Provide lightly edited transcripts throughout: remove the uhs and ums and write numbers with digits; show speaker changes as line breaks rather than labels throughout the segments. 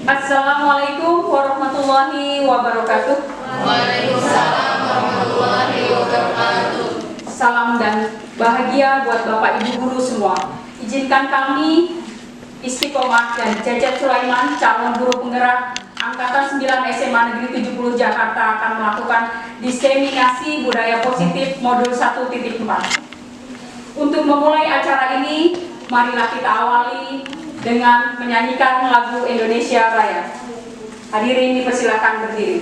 Assalamualaikum warahmatullahi wabarakatuh.
Waalaikumsalam warahmatullahi wabarakatuh.
Salam dan bahagia buat Bapak Ibu guru semua. Izinkan kami Istiqomah dan Cecep Sulaiman, calon guru penggerak Angkatan 9 SMA Negeri 70 Jakarta akan melakukan diseminasi budaya positif modul 1.4. Untuk memulai acara ini, marilah kita awali dengan menyanyikan lagu Indonesia Raya. Hadirin dipersilakan berdiri.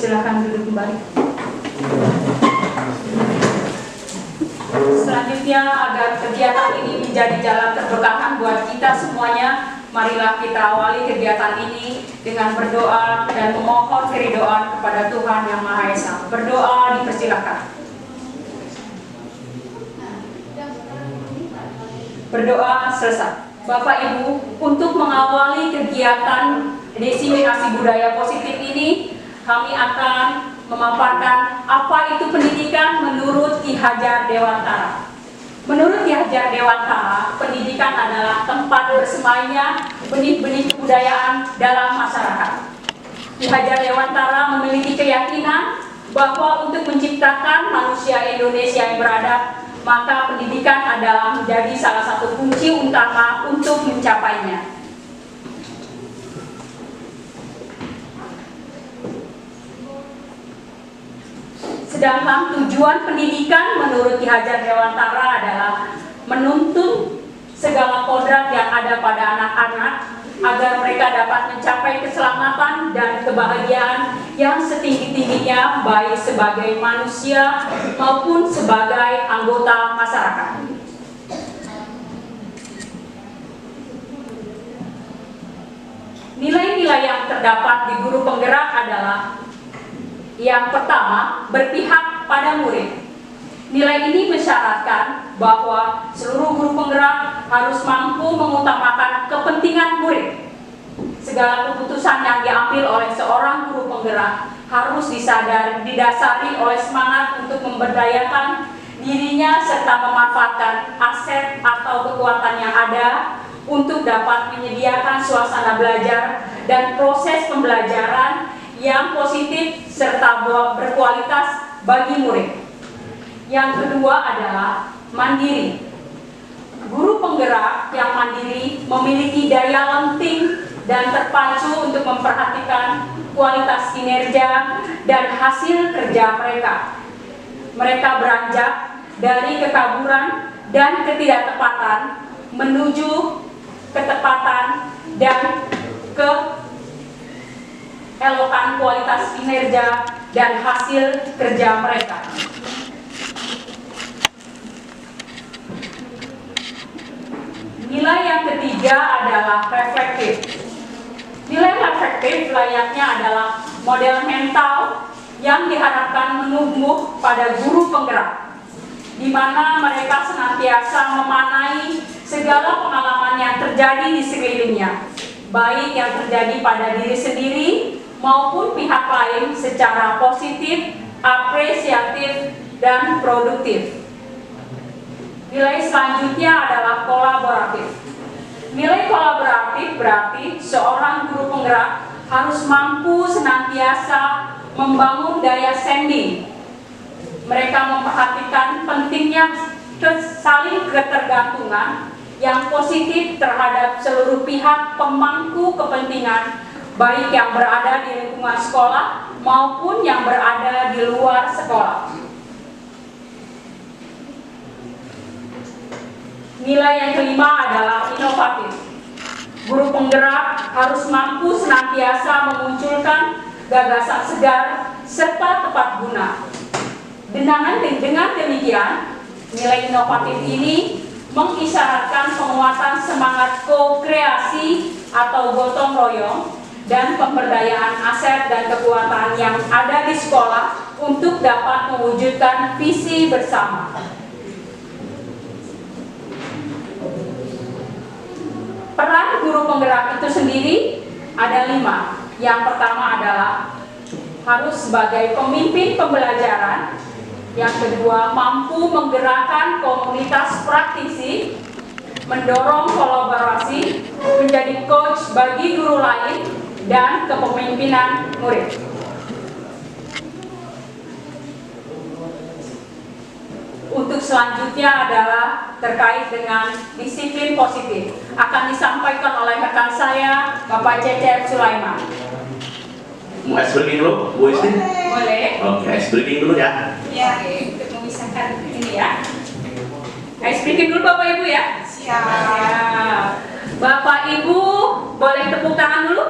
Silakan duduk kembali. Selanjutnya, agar kegiatan ini menjadi jalan keberkahan buat kita semuanya, marilah kita awali kegiatan ini dengan berdoa dan memohon keridhaan kepada Tuhan Yang Maha Esa. Berdoa dipersilakan. Berdoa selesai. Bapak Ibu, untuk mengawali kegiatan diseminasi budaya positif ini, kami akan memaparkan apa itu pendidikan menurut Ki Hajar Dewantara. Menurut Ki Hajar Dewantara, pendidikan adalah tempat bersemayanya benih-benih kebudayaan dalam masyarakat. Ki Hajar Dewantara memiliki keyakinan bahwa untuk menciptakan manusia Indonesia yang beradab, maka pendidikan adalah menjadi salah satu kunci utama untuk mencapainya. Sedangkan tujuan pendidikan menurut Ki Hajar Dewantara adalah menuntun segala kodrat yang ada pada anak-anak agar mereka dapat mencapai keselamatan dan kebahagiaan yang setinggi-tingginya baik sebagai manusia maupun sebagai anggota masyarakat. Nilai-nilai yang terdapat di guru penggerak adalah: yang pertama, berpihak pada murid. Nilai ini mensyaratkan bahwa seluruh guru penggerak harus mampu mengutamakan kepentingan murid. Segala keputusan yang diambil oleh seorang guru penggerak harus didasari oleh semangat untuk memberdayakan dirinya serta memanfaatkan aset atau kekuatan yang ada untuk dapat menyediakan suasana belajar dan proses pembelajaran yang positif serta berkualitas bagi murid. Yang kedua adalah mandiri. Guru penggerak yang mandiri memiliki daya lenting dan terpacu untuk memperhatikan kualitas kinerja dan hasil kerja mereka. Mereka beranjak dari kekaburan dan ketidaktepatan menuju ketepatan dan elokan kualitas kinerja dan hasil kerja mereka. adalah reflektif. Nilai reflektif layaknya adalah model mental yang diharapkan menumbuh pada guru penggerak, di mana mereka senantiasa memanai segala pengalaman yang terjadi di sekelilingnya, baik yang terjadi pada diri sendiri maupun pihak lain secara positif, apresiatif, dan produktif. Nilai selanjutnya adalah kolaboratif. Nilai kolaboratif berarti seorang guru penggerak harus mampu senantiasa membangun daya sanding. Mereka memperhatikan pentingnya saling ketergantungan yang positif terhadap seluruh pihak pemangku kepentingan, baik yang berada di lingkungan sekolah maupun yang berada di luar sekolah. Nilai yang kelima adalah inovatif. Guru penggerak harus mampu senantiasa memunculkan gagasan segar serta tepat guna. Dengan demikian, nilai inovatif ini mengisyaratkan penguatan semangat ko-kreasi atau gotong royong dan pemberdayaan aset dan kekuatan yang ada di sekolah untuk dapat mewujudkan visi bersama. Peran guru penggerak itu sendiri ada 5. Yang pertama adalah harus sebagai pemimpin pembelajaran. Yang kedua, mampu menggerakkan komunitas praktisi, mendorong kolaborasi, menjadi coach bagi guru lain, dan kepemimpinan murid. Untuk selanjutnya adalah terkait dengan disiplin positif. Akan disampaikan oleh rekan saya, Bapak Cecep Sulaiman.
Mau ice breaking dulu, Bu Isti?
Boleh?
Oke, ice breaking dulu ya.
Ya, untuk memisahkan ini ya. Ice breaking dulu Bapak Ibu ya.
Siap.
Ya. Bapak Ibu boleh tepuk tangan dulu.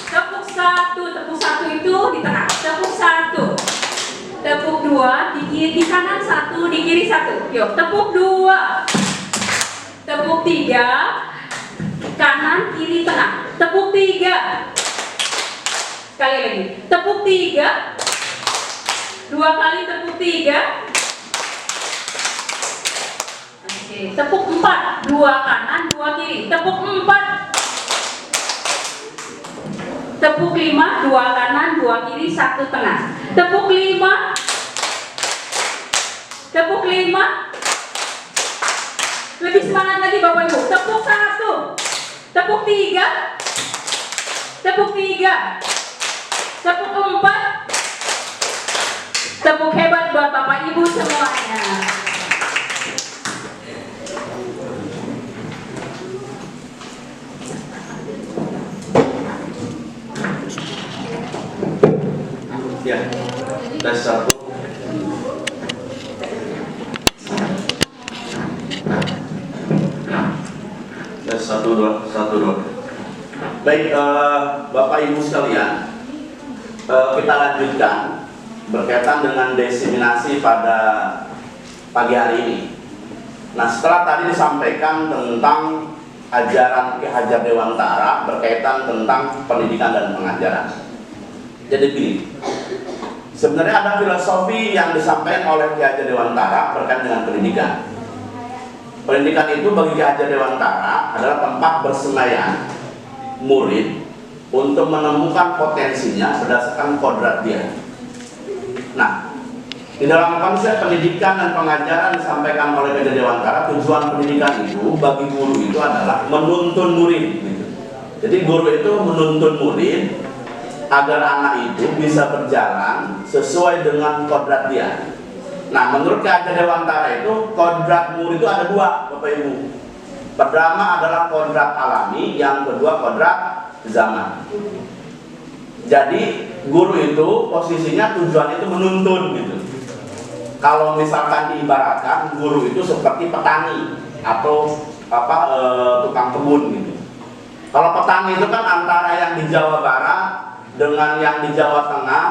Tepuk satu itu di tengah. Tepuk satu. Tepuk dua di kanan satu, di kiri satu. Yuk, tepuk dua. Tepuk tiga. Kanan kiri tengah. Tepuk tiga. Sekali lagi. Tepuk tiga. 2 kali tepuk 3. Oke, tepuk 4. 2 kanan, 2 kiri. Tepuk 4. Tepuk 5. 2 kanan, 2 kiri, 1 tengah. Tepuk 5. Tepuk 5. Lebih semangat lagi Bapak Ibu. Tepuk 1. Tepuk 3. Tepuk 3. Tepuk 4. Tepuk hebat buat Bapak Ibu semuanya.
Ya, tes 1. Tes 1, 2, 1, 2. Baik, Bapak Ibu sekalian, kita lanjutkan berkaitan dengan diseminasi pada pagi hari ini. Nah, setelah tadi disampaikan tentang ajaran Ki Hajar Dewantara berkaitan tentang pendidikan dan pengajaran. Jadi begini, sebenarnya ada filosofi yang disampaikan oleh Ki Hajar Dewantara berkaitan dengan pendidikan. Pendidikan itu bagi Ki Hajar Dewantara adalah tempat bersemayam murid untuk menemukan potensinya berdasarkan kodrat dia. Nah, di dalam konsep pendidikan dan pengajaran disampaikan oleh Ki Hajar Dewantara, tujuan pendidikan itu bagi guru itu adalah menuntun murid. Gitu. Jadi guru itu menuntun murid agar anak itu bisa berjalan sesuai dengan kodrat dia. Nah, menurut Ki Hajar Dewantara itu kodrat murid itu ada 2, Bapak Ibu. Pertama adalah kodrat alami, yang kedua kodrat zaman. Jadi guru itu posisinya tujuan itu menuntun gitu. Kalau misalkan diibaratkan guru itu seperti petani atau tukang kebun gitu. Kalau petani itu kan antara yang di Jawa Barat dengan yang di Jawa Tengah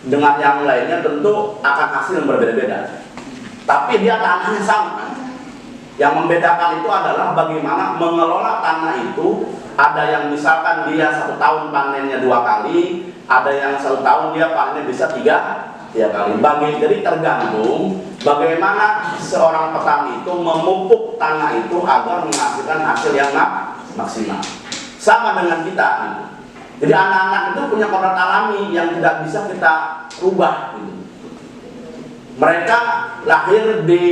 dengan yang lainnya tentu akan hasil yang berbeda-beda. Tapi dia tanahnya sama kan? Yang membedakan itu adalah bagaimana mengelola tanah itu. Ada yang misalkan dia 1 tahun panennya 2 kali, ada yang 1 tahun dia panennya bisa 3 kali. Jadi tergantung bagaimana seorang petani itu memupuk tanah itu agar menghasilkan hasil yang maksimal. Sama dengan kita. Jadi anak-anak itu punya kodrat alami yang tidak bisa kita rubah. Mereka lahir di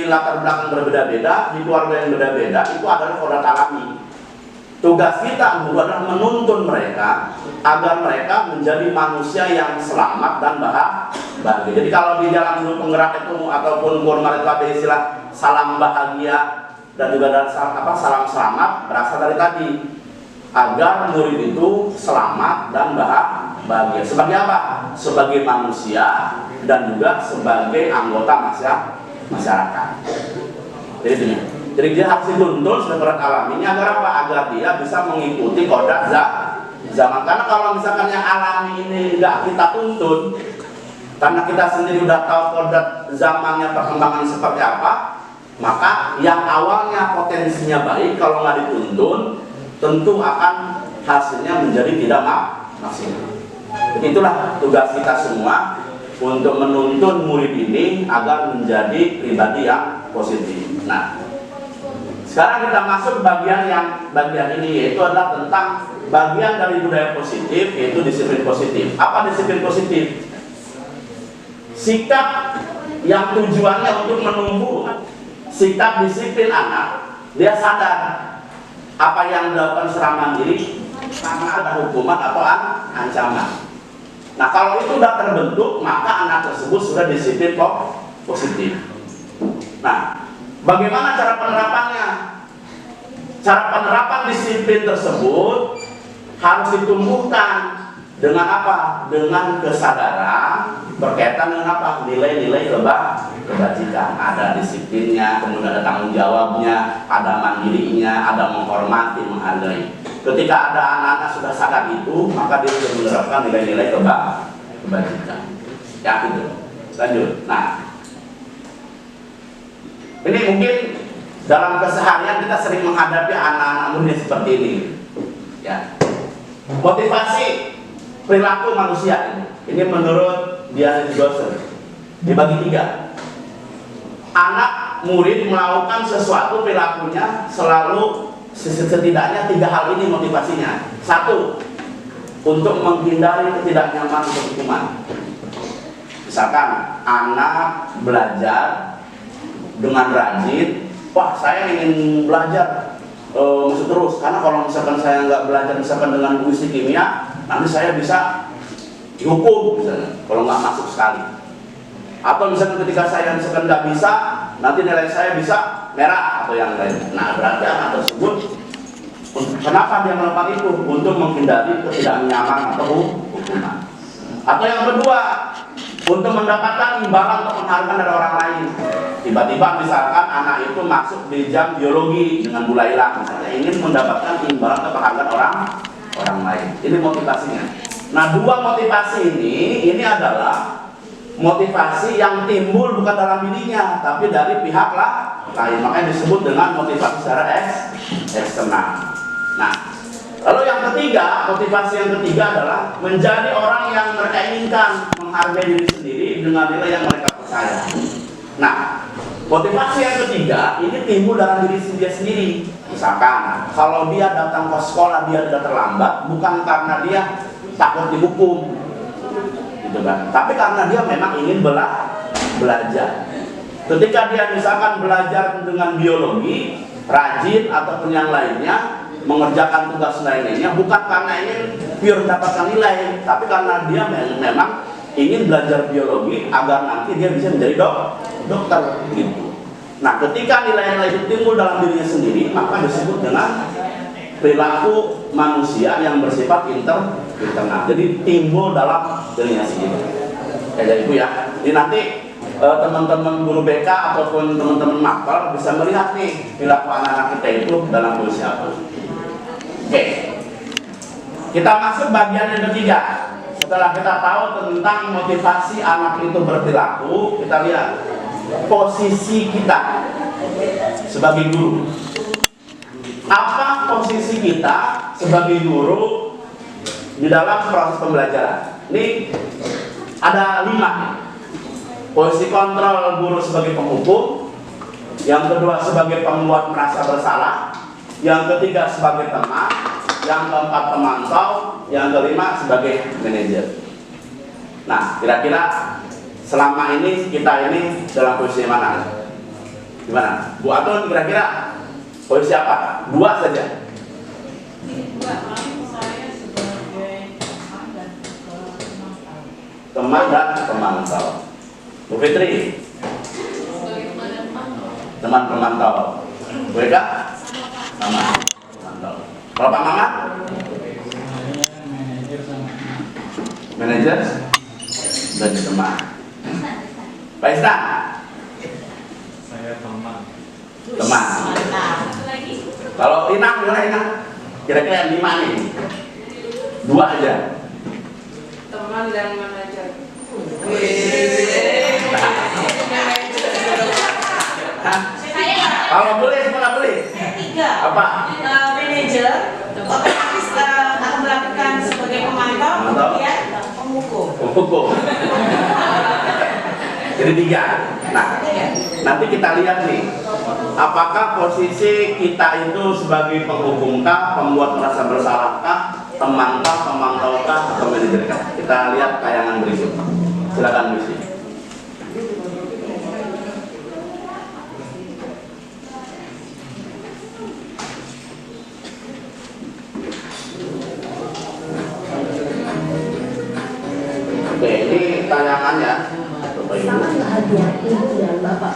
latar belakang berbeda-beda, di keluarga yang berbeda-beda, itu adalah kodrat alami. Tugas kita guru adalah menuntun mereka agar mereka menjadi manusia yang selamat dan bahagia. Jadi kalau di dalam guru penggerak itu ataupun formal itu ada istilah salam bahagia dan juga ada salam selamat, berasal dari tadi agar murid itu selamat dan bahagia. Sebagai apa? Sebagai manusia dan juga sebagai anggota masyarakat. Jadi dia harus dituntun secara alaminya agar apa? Agar dia bisa mengikuti kodrat zaman. Karena kalau misalkan yang alami ini nggak kita tuntun, karena kita sendiri udah tahu kodrat zamannya perkembangan seperti apa, maka yang awalnya potensinya baik kalau nggak dituntun, tentu akan hasilnya menjadi tidak maksimal. Itulah tugas kita semua untuk menuntun murid ini agar menjadi pribadi yang positif. Nah, sekarang kita masuk bagian ini, yaitu adalah tentang bagian dari budaya positif, yaitu disiplin positif. Apa disiplin positif? Sikap yang tujuannya untuk menumbuh sikap disiplin anak. Dia sadar apa yang dilakukan secara mandiri karena ada hukuman atau ancaman. Nah, kalau itu sudah terbentuk, maka anak tersebut sudah disiplin positif. Nah, bagaimana cara penerapannya? Cara penerapan disiplin tersebut harus ditumbuhkan dengan apa? Dengan kesadaran berkaitan dengan apa? Nilai-nilai kebajikan. Ada disiplinnya, kemudian ada tanggung jawabnya, ada mandirinya, ada menghormati, menghargai. Ketika ada anak-anak sudah sadar itu, maka dia sudah menerapkan nilai-nilai kebajikan. Ya, itu. Lanjut. Nah, ini mungkin dalam keseharian kita sering menghadapi anak-anak muda seperti ini. Ya. Motivasi perilaku manusia ini menurut Diane Dawson dibagi 3. Anak murid melakukan sesuatu perilakunya selalu setidaknya 3 hal ini motivasinya. 1, untuk menghindari ketidaknyamanan hukuman. Misalkan anak belajar dengan rajin, wah saya ingin belajar masuk terus, karena kalau misalkan saya nggak belajar misalkan dengan puisi kimia, nanti saya bisa dihukum misalnya kalau nggak masuk sekali. Atau misalkan ketika saya misalkan nggak bisa, nanti nilai saya bisa merah atau yang lain. Nah, berarti anak tersebut, kenapa dia melakukan itu? Untuk menghindari ketidaknyamanan atau hukuman. Atau yang kedua, untuk mendapatkan imbalan atau penghargaan dari orang lain. Tiba-tiba misalkan anak itu masuk di jam biologi dengan Bu Laila, misalnya ingin mendapatkan imbalan atau penghargaan orang lain. Ini motivasinya. Nah, 2 motivasi ini adalah motivasi yang timbul bukan dalam dirinya, tapi dari pihak lain. Makanya disebut dengan motivasi secara eksternal. Nah, lalu yang ketiga, motivasi yang ketiga adalah menjadi orang yang mereka inginkan, menghargai diri sendiri dengan nilai yang mereka percaya. Nah, motivasi yang ketiga ini timbul dalam diri dia sendiri. Misalkan, kalau dia datang ke sekolah dia tidak terlambat, bukan karena dia takut dihukum, gitu kan? Tapi karena dia memang ingin belajar. Ketika dia misalkan belajar dengan biologi, rajin ataupun yang lainnya, mengerjakan tugas lainnya, bukan karena ingin pure dapatkan nilai, tapi karena dia memang ingin belajar biologi agar nanti dia bisa menjadi dokter, gitu. Nah, ketika nilai-nilai itu timbul dalam dirinya sendiri, maka disebut dengan perilaku manusia yang bersifat internal. Jadi timbul dalam dirinya sendiri. Kayak itu ya. Jadi nanti teman-teman guru BK ataupun teman-teman makal bisa melihat nih perilaku anak-anak kita itu dalam kondisi apa. Oke. Kita masuk bagian yang ketiga. Setelah kita tahu tentang motivasi anak itu berperilaku, kita lihat posisi kita sebagai guru. Apa posisi kita sebagai guru di dalam proses pembelajaran? Ini ada 5. Posisi kontrol guru sebagai penghukum, yang kedua sebagai pembuat merasa bersalah, yang ketiga sebagai teman, yang keempat pemantau, yang kelima sebagai manajer. Nah, kira-kira selama ini kita ini dalam posisi mana? Gimana? Bu Atun kira-kira posisi apa? 2 saja. Teman dan pemantau. Bu Fitri? Teman pemantau. Bu Eka? Sama pemantau. Kalau Pak Mamat? Manajer dan teman. Pak Istan?
Saya teman.
Teman. Kalau Inang gimana Inang? Kira-kira yang 5 nih? 2 aja.
Teman dan manajer.
Kalau boleh, semua boleh.
3.
Apa?
Manajer otomatis akan melakukan sebagai pemantau, kemudian penghukum.
Hukum. Jadi 3. Nah, nanti kita lihat nih, apakah posisi kita itu sebagai penghukumkah, pembuat merasa bersalahkah, temankah, pemantau-kah, atau manajerkah? Kita lihat tayangan berikut. Silakan Misi. Oke, ini tayangannya. Bapak Ibu.
Sangat bahagia Ibu dan Bapak.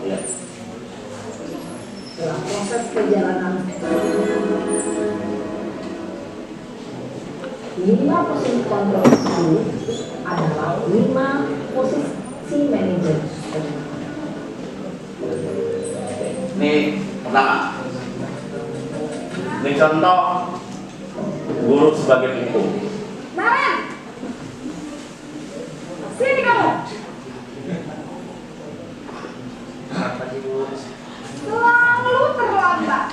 Ya.
Dalam proses perjalanan 5 posisi kontrol guru adalah 5 posisi manajer.
Ini pertama. Ini contoh guru sebagai penghukum.
Naren, sini kamu. Selalu terlambat.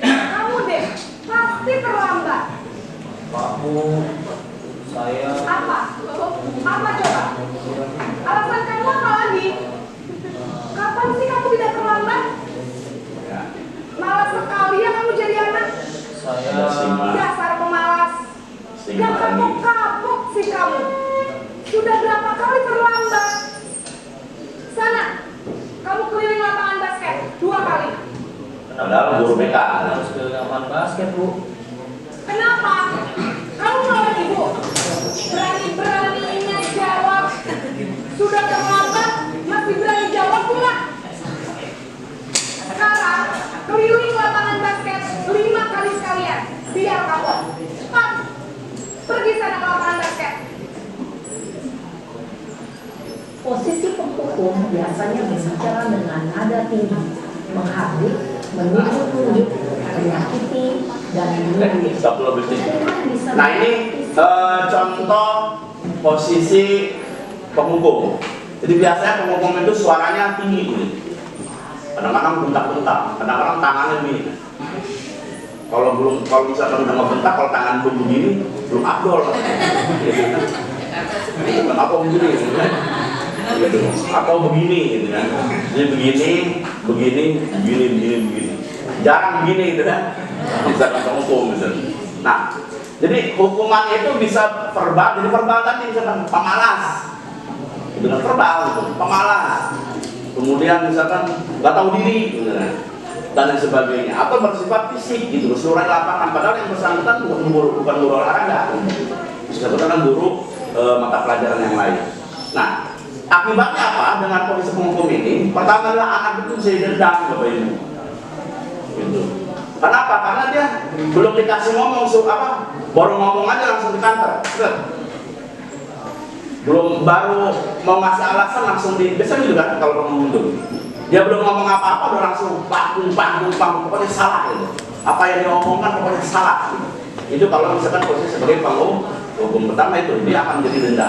Kamu deh, pasti terlambat.
Pakmu, saya
Apa? Apa coba? Alasan kamu apa lagi? Kapan sih kamu tidak terlambat?
Ya.
Malas sekali ya kamu jadi anak.
saya
Dasar pemalas. Gak kapok-kapok sih kamu. Sudah berapa kali terlambat? Sana, kamu keliling lapangan basket 2 kali.
Padahal guru BK.
harus ke lapangan basket, Bu.
Kenapa? Kamu melawan ibu. Berani-beraninya jawab. Sudah terlambat, masih berani jawab pula. Sekarang, keliling lapangan basket 5 kali sekalian. Biar kapok. Cepat. Pergi sana ke lapangan basket.
Posisi penghukum biasanya berbicara dengan nada tinggi, menghardik, menunjuk-nunjuk, menyakiti, dan menyindir.
Nah, ini contoh posisi penghukum. Jadi biasanya penghukum itu suaranya tinggi gitu. Kadang-kadang bentak-bentak, kadang-kadang tangannya begini. Kalau misalkan udah ngebentak, kalau tangan belum begini, belum abdol. Apa begini? Gitu. Atau begini gitu kan. Jadi begini. Jarang begini gitu kan. Misalkan penghukum gitu. Nah, jadi hukuman itu bisa verbal, jadi verbal tadi misalkan pemalas. Dengan verbal gitu, pemalas. Kemudian misalkan nggak tahu diri gitu kan. Dan lain sebagainya, atau bersifat fisik gitu, seluruh lapangan, padahal yang bersangkutan bukan guru olahraga, bersangkutan guru mata pelajaran yang lain. Nah, akibatnya apa dengan posisi penghukum ini? Pertama adalah anak itu bisa dendam, Bapak Ibu. Gitu. Kenapa? Karena dia belum dikasih ngomong, baru ngomong aja langsung dikantor. Baru mau ngasih alasan langsung biasanya gitu kan kalau ngomong itu. Dia belum ngomong apa-apa udah langsung panggung, pokoknya salah gitu. Apa yang dia omongkan pokoknya salah. Itu kalau misalkan posisi sebagai hukum pertama itu dia akan jadi denda.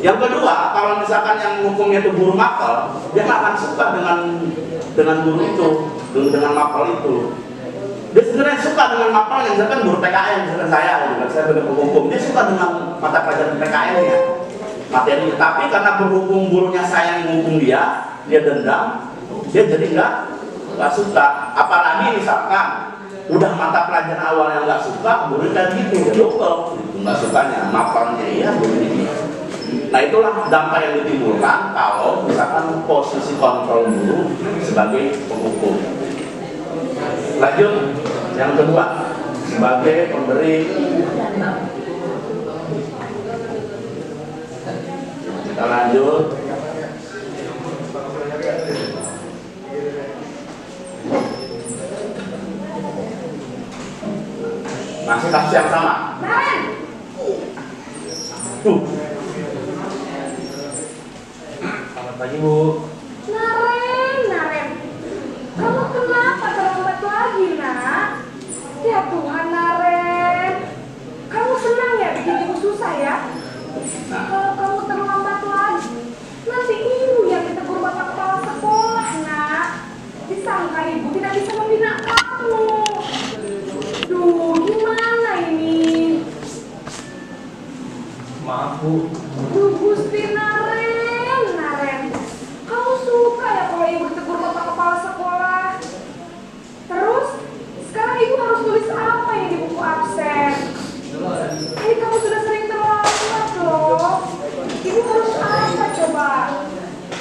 Yang kedua, kalau misalkan yang hukumnya itu guru mapel, dia nggak akan suka dengan guru itu, dengan mapel itu. Dia sebenarnya suka dengan mapel yang misalkan guru PKN, misalkan saya sebagai hukum, dia suka dengan mata pelajaran PKN-nya, materi. Tapi karena berhubung gurunya saya yang menghukum dia dendam, dia jadi nggak suka. Apalagi misalkan udah mata pelajaran awal yang nggak suka, guru kan gitu, dia lupa, nggak sukanya, mapelnya iya, guru ini. Nah itulah dampak yang ditimbulkan kalau misalkan posisi kontrol guru sebagai penghukum. Lanjut, yang kedua sebagai pemberi. Kita lanjut. Masih kasus yang sama.
Selamat pagi, Bu.
Naren, kamu kenapa terlambat lagi, nak? Ya Tuhan, Naren, kamu senang ya bikin ibu susah ya? Kalau kamu terlambat lagi, nanti ibu yang ditegur bapak kepala sekolah, nak. Disangka ibu tidak bisa membina kamu. Duh, gimana ini?
Maaf, Bu.
Duh, Gusti Naren, kamu suka ya kalau ibu ditegur bapak kepala sekolah? Terus, sekarang ibu harus tulis apa yang di buku absen? Ini kamu sudah sering terlambat loh. Ibu harus apa coba?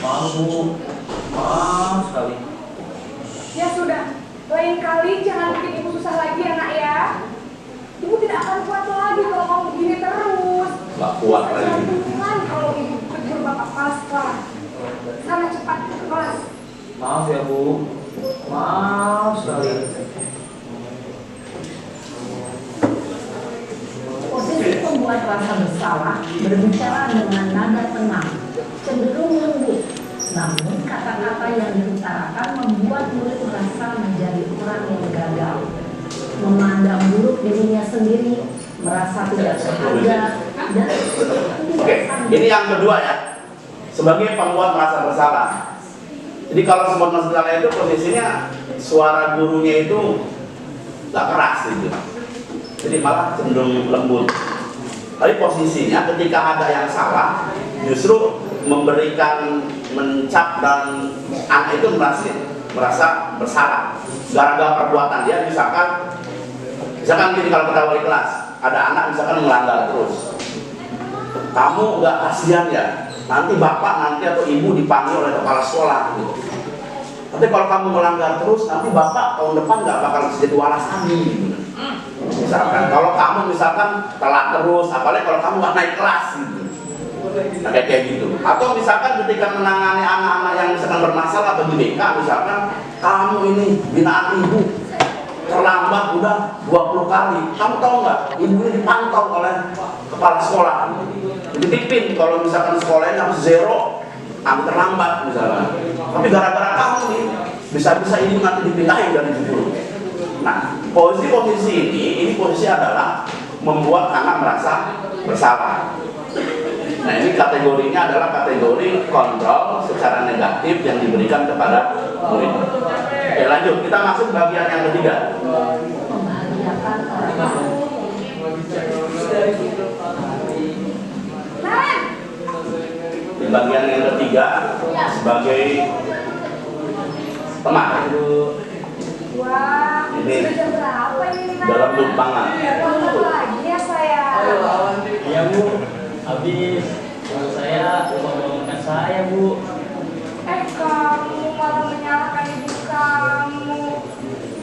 Maaf, Bu. Maaf sekali.
Ya sudah, lain kali jangan bikin ibu susah lagi ya nak ya. Ibu tidak akan kuat lagi kalau kamu begini terus.
Nggak kuat lagi.
Jangan kalau ibu tegur bapak kepala sekolah. Sana cepat ke kelas.
Maaf ya, Bu. Maaf sekali.
Posisi pembuat rasa bersalah berbicara dengan nada tenang, cenderung lembut. Namun kata-kata yang diutarakan membuat murid merasa menjadi orang yang gagal, memandang buruk dirinya sendiri, merasa tidak berharga, dan
Oke, ini yang kedua ya. Sebagai pembuat merasa bersalah. Jadi kalau semua masalah itu posisinya suara gurunya itu nggak keras gitu. Jadi malah cenderung lembut. Tapi posisinya ketika ada yang salah, justru memberikan mencap dan anak itu merasa bersalah gara-gara perbuatan dia. Misalkan gini, kalau kita wali kelas ada anak misalkan melanggar terus, kamu nggak kasihan ya, nanti bapak atau ibu dipanggil oleh kepala sekolah gitu. Tapi kalau kamu melanggar terus, nanti bapak tahun depan nggak bakal jadi walas kami gitu. Misalkan kalau kamu telat terus, apalagi kalau kamu nggak naik kelas gitu. Nah, kayak gitu. Atau misalkan ketika menangani anak-anak yang misalkan bermasalah atau di BK, misalkan kamu ini binaan ibu terlambat udah 20 kali. Kamu tahu nggak? Ibu ini dipantau oleh kepala sekolah. Dititipin kalau misalkan sekolahnya harus 0, kamu terlambat misalkan. Tapi gara-gara kamu nih, bisa-bisa ibu nanti dipindahin dari 10. Nah, posisi ini posisi adalah membuat anak merasa bersalah. Nah, ini kategorinya adalah kategori kontrol secara negatif yang diberikan kepada murid. Oke, lanjut, kita masuk bagian yang ketiga.
membahagiakan orang lain.
Di bagian yang ketiga sebagai teman.
Wah,
Ini
sudah jam berapa ini?
dalam tumpangan.
Berapa lagi ya saya?
Iya, Bu. Habis saya membangunkan saya, Bu.
Kamu malah menyalahkan ibu kamu.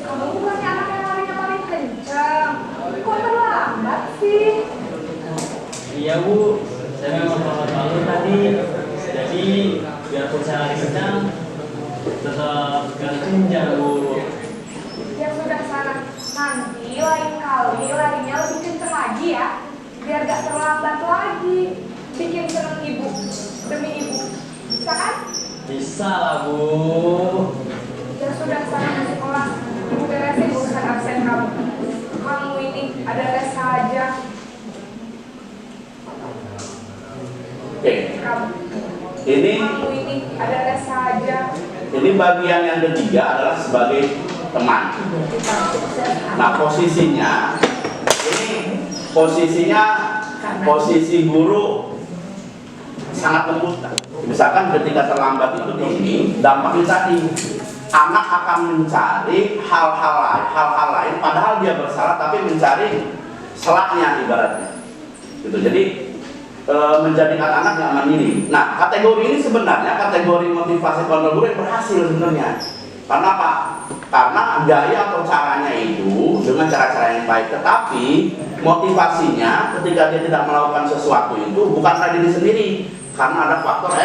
Kamu bukannya anak yang larinya paling kencang. Kok terlambat sih?
Iya, Bu. Saya memang terlambat malu tadi. Jadi biarpun saya lari kencang, tetap gak tunjang, Bu.
Ya sudah sana. Nanti lain kali larinya lebih kenceng lagi ya, biar gak terlambat lagi. Bikin seneng ibu, demi ibu. Bisa kan?
Bisa lah, Bu.
Ya sudah, sana ke sekolah. Ibu beresin urusan absen kamu. Kamu ini ada les saja.
Oke.
Kamu
Ini
ini ada les saja.
bagian yang ketiga adalah sebagai teman. Nah, posisi guru sangat lembut. Misalkan ketika terlambat itu tinggi, dampaknya tadi anak akan mencari hal-hal lain, padahal dia bersalah tapi mencari celahnya ibaratnya. Gitu. Jadi menjadikan anak yang mandiri. Nah, kategori ini sebenarnya kategori motivasi kontrol guru yang berhasil sebenarnya. Karena apa? Karena gaya atau caranya itu dengan cara-cara yang baik, tetapi motivasinya ketika dia tidak melakukan sesuatu itu bukan karena diri sendiri, karena ada faktor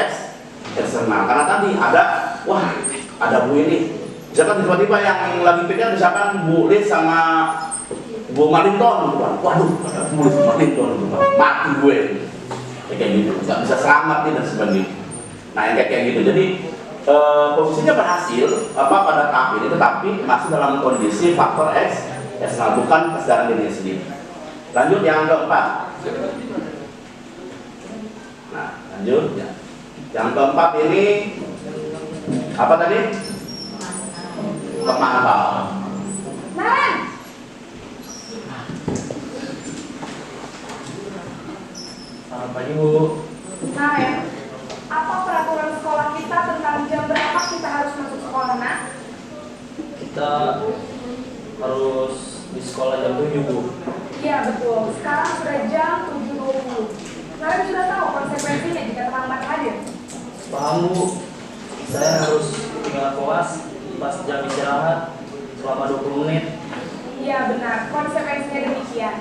eksternal. Karena tadi ada Bu ini, misalkan tiba-tiba yang lagi pikir misalkan Bu Liz sama Bu Malinton, waduh, ada Bu Liz sama Malinton, mati gue. Kayak gitu, nggak bisa selamat nih dan sebagainya. Nah, yang kayak gitu. Jadi posisinya berhasil pada tahap ini, tetapi masih dalam kondisi faktor eksternal, bukan kesadaran dirinya sendiri. Lanjut yang keempat. Nah, lanjut ya. Yang keempat ini apa tadi? Pemantau.
Nah,
Selamat pagi, Bu.
nah ya, apa peraturan sekolah kita tentang jam berapa kita harus masuk sekolah, Nak?
Kita harus di sekolah jam 7, Bu.
Iya betul, sekarang sudah jam 7.20. Kalian sudah tahu konsekuensinya jika terlambat hadir?
Paham, Bu. Saya harus tinggal kelas pas jam istirahat selama 20 menit.
Iya benar, konsekuensinya demikian.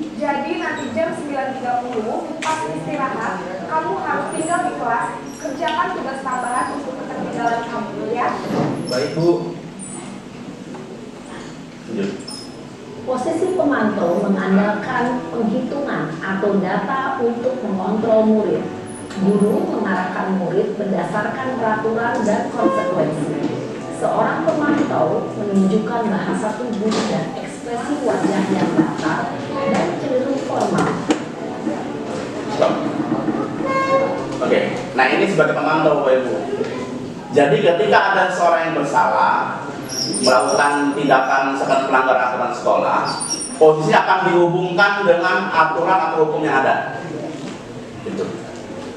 Jadi nanti jam 9.30 pas istirahat, kamu harus tinggal di kelas, kerjakan tugas tambahan untuk ketertinggalan kamu, ya?
Baik, Bu.
Lanjut.
Posisi pemantau mengandalkan penghitungan atau data untuk mengontrol murid. Guru mengarahkan murid berdasarkan peraturan dan konsekuensi. Seorang pemantau menunjukkan bahasa tubuh dan ekspresi wajah yang datar dan cenderung formal.
Stop. Oke, nah ini sebagai pemantau Bapak Ibu. Jadi ketika ada seorang yang bersalah melakukan tindakan misalkan pelanggar aturan sekolah, posisinya akan dihubungkan dengan aturan atau hukum yang ada. Gitu.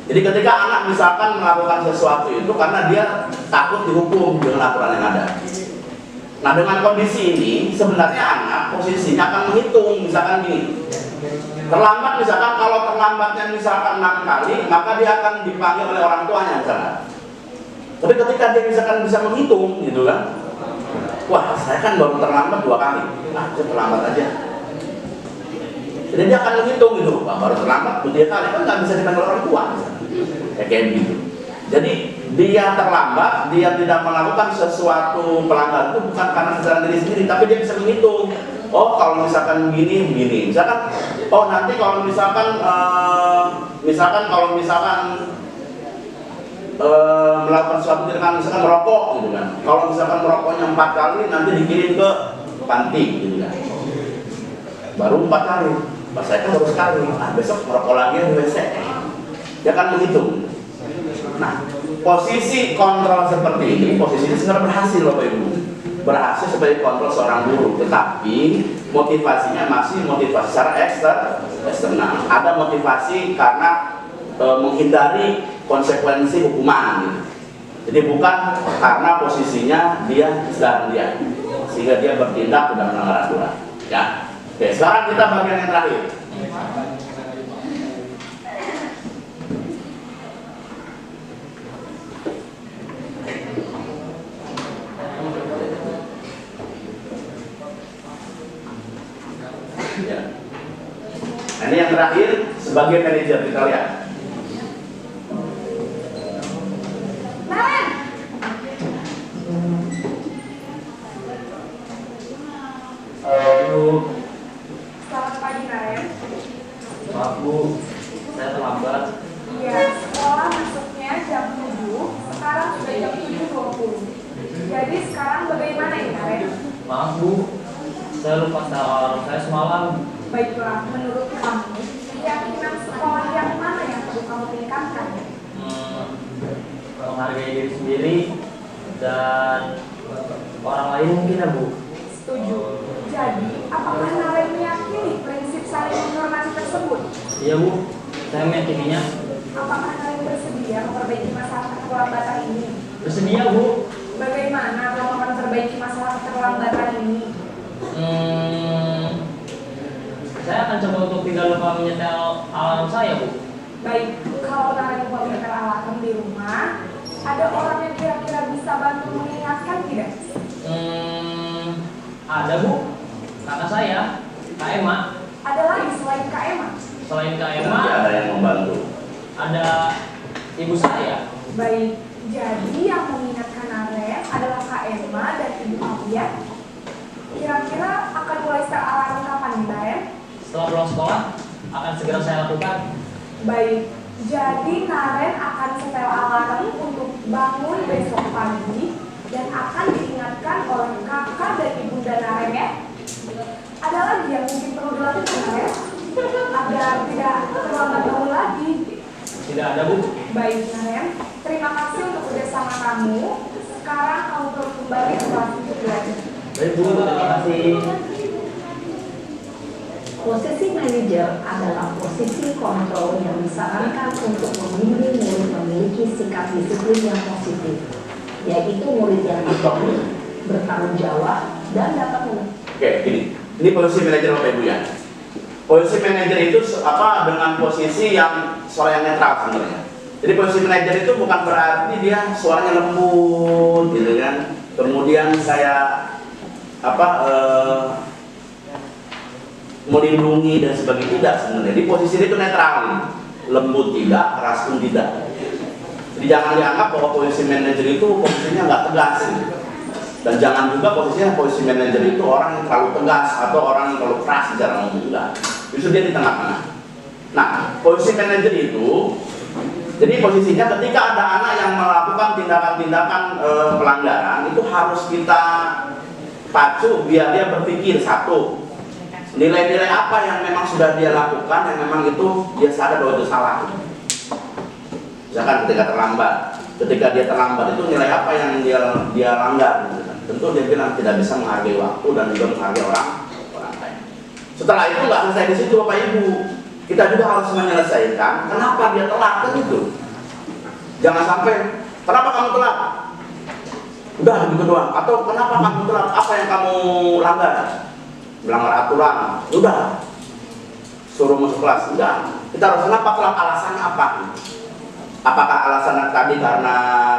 Jadi ketika anak misalkan melakukan sesuatu itu karena dia takut dihukum dengan aturan yang ada. Nah, dengan kondisi ini sebenarnya anak posisinya akan menghitung, misalkan gini. Terlambat misalkan, kalau terlambatnya misalkan 6 kali, maka dia akan dipanggil oleh orang tuanya misalkan. Tapi ketika dia misalkan bisa menghitung gitu kan, wah saya kan baru terlambat 2 kali, nah saya terlambat aja. Jadi dia akan menghitung gitu, wah baru terlambat 3 kali, kan nggak bisa dipanggil orang tua. Kayak gitu. Jadi dia terlambat, dia tidak melakukan sesuatu pelanggaran itu bukan karena kesalahan diri sendiri, tapi dia bisa menghitung. Oh kalau misalkan begini, misalkan, oh nanti kalau misalkan, melakukan sesuatu tindakan misalkan merokok gitu kan. Kalau misalkan merokoknya 4 kali nanti dikirim ke panti gitu kan. Baru 4 kali, pas saya kan baru sekali, nah besok merokok lagi di WC. Dia akan menghitung. Nah, posisi kontrol seperti ini, posisi ini sebenarnya berhasil Bapak Ibu. Berhasil sebagai kontrol seorang guru, tetapi motivasinya masih motivasi secara eksternal. Ada motivasi karena menghindari konsekuensi hukuman gitu. Jadi bukan karena posisinya dia sedang dia, sehingga dia bertindak tidak melanggar aturan. Ya. Oke, sekarang kita bagian yang terakhir. Ya. Nah, ini yang terakhir sebagai manajer, kita lihat.
Nah,
Bu.
Selamat pagi, Naren.
Maaf Bu, saya terlambat.
Iya, sekolah masuknya jam 7, sekarang sudah jam 7.20. Jadi sekarang bagaimana ya, Naren?
Maaf Bu, saya lupa setel alarm saya semalam.
Baiklah, menurut kamu, keyakinan sekolah yang mana yang perlu kamu tingkatkan?
Menghargai diri sendiri dan orang lain mungkin ya Bu.
Setuju. Jadi, apakah Naren meyakini prinsip saling menghormati tersebut?
Iya Bu, saya meyakininya.
Apakah Naren bersedia memperbaiki masalah keterlambatan ini?
Bersedia Bu.
Bagaimana kamu akan memperbaiki masalah keterlambatan ini?
Saya akan coba untuk tidak lupa menyetel alarm saya Bu.
Baik, kalau Naren lupa menyetel alarm di rumah, ada orang yang kira-kira bisa bantu mengingatkan tidak?
Ada Bu, kakak saya, Kak Emma.
Ada lagi selain Kak Emma?
Selain Kak
Nanti
Emma,
ada yang membantu.
ada ibu saya.
Baik, jadi yang mengingatkan Naren adalah Kak Emma dan Ibu Alia. Kira-kira akan mulai setel alarm kapan nih, Naren?
Setelah pulang sekolah, akan segera saya lakukan.
Baik, jadi Naren akan setel alarm untuk bangun besok pagi dan akan diingatkan oleh kakak dan ibunda Naren ya. Ada lagi yang mungkin perlu dilakukan Naren agar tidak terlambat bangun lagi.
Tidak ada Bu.
Baik Naren, terima kasih untuk kerjasama kamu. Sekarang kamu perlu kembali ke kelas untuk belajar.
Baik Bu, terima kasih.
Posisi manajer adalah posisi kontrol yang disarankan untuk membimbing murid memiliki sikap disiplin yang positif, yaitu murid yang bertanggung jawab dan dapat
Oke, ini posisi manajer Bapak Ibu ya. Posisi manajer itu dengan posisi yang suara yang netral sebenarnya. Jadi posisi manajer itu bukan berarti dia suaranya lembut gitu kan. Kemudian kayak melindungi dan sebagainya, tidak sebenarnya. Di posisi itu netral, lembut tidak, keras pun tidak. Jadi jangan dianggap bahwa posisi manajer itu posisinya nggak tegas gitu. Dan jangan juga posisi manajer itu orang yang terlalu tegas atau orang yang terlalu keras secara ngomong, enggak. Justru dia di tengah-tengah. Nah, posisi manajer itu, jadi posisinya ketika ada anak yang melakukan tindakan-tindakan pelanggaran, itu harus kita pacu biar dia berpikir satu, nilai-nilai apa yang memang sudah dia lakukan yang memang itu dia sadar bahwa itu salah. Misalkan ketika dia terlambat itu nilai apa yang dia langgar gitu kan. Tentu dia bilang tidak bisa menghargai waktu dan juga menghargai orang lain. Setelah itu nggak selesai di situ Bapak Ibu, kita juga harus menyelesaikan kenapa dia telat kan itu. Jangan sampai kenapa kamu telat, udah begitu doang, atau kenapa kamu telat, apa yang kamu langgar, melanggar aturan, udah suruh masuk kelas, enggak. Kita harus kenapa telat, alasannya apa? Apakah alasannya tadi karena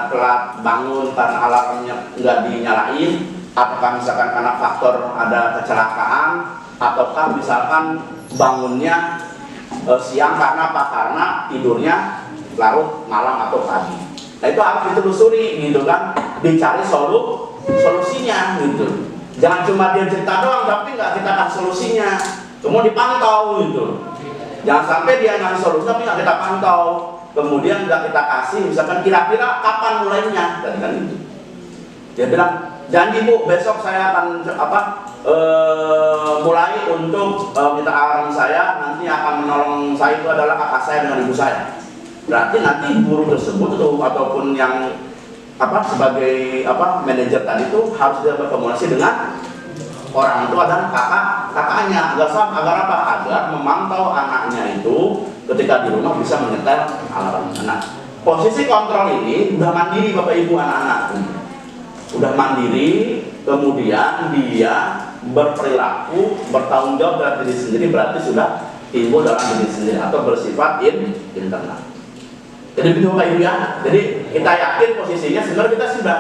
telat bangun, karena alarmnya nggak dinyalain, apakah misalkan karena faktor ada kecelakaan, ataukah misalkan bangunnya siang karena apa? Karena tidurnya larut malam atau pagi. Nah itu harus ditelusuri gitu kan, dicari solusinya gitu. Jangan cuma dia cerita doang tapi nggak kita kasih solusinya, kemudian dipantau gitu. Jangan sampai dia ngasih solusi tapi nggak kita pantau, kemudian nggak kita kasih misalkan kira-kira kapan mulainya, kan gitu. Dia bilang janji Bu besok saya akan mulai untuk minta alarm saya, nanti akan menolong saya itu adalah kakak saya dengan ibu saya. Berarti nanti guru tersebut ataupun yang sebagai manajer tadi itu harus dia berkomunikasi dengan orang itu adalah kakaknya agar memantau anaknya itu ketika di rumah bisa menyetel alarm. Nah, posisi kontrol ini udah mandiri Bapak Ibu anak-anak, udah mandiri, kemudian dia berperilaku bertanggung jawab dari diri sendiri, berarti sudah timbul dalam diri sendiri atau bersifat internal. Jadi begitu Bapak Ibu ya. Jadi kita yakin posisinya sebenarnya kita sudah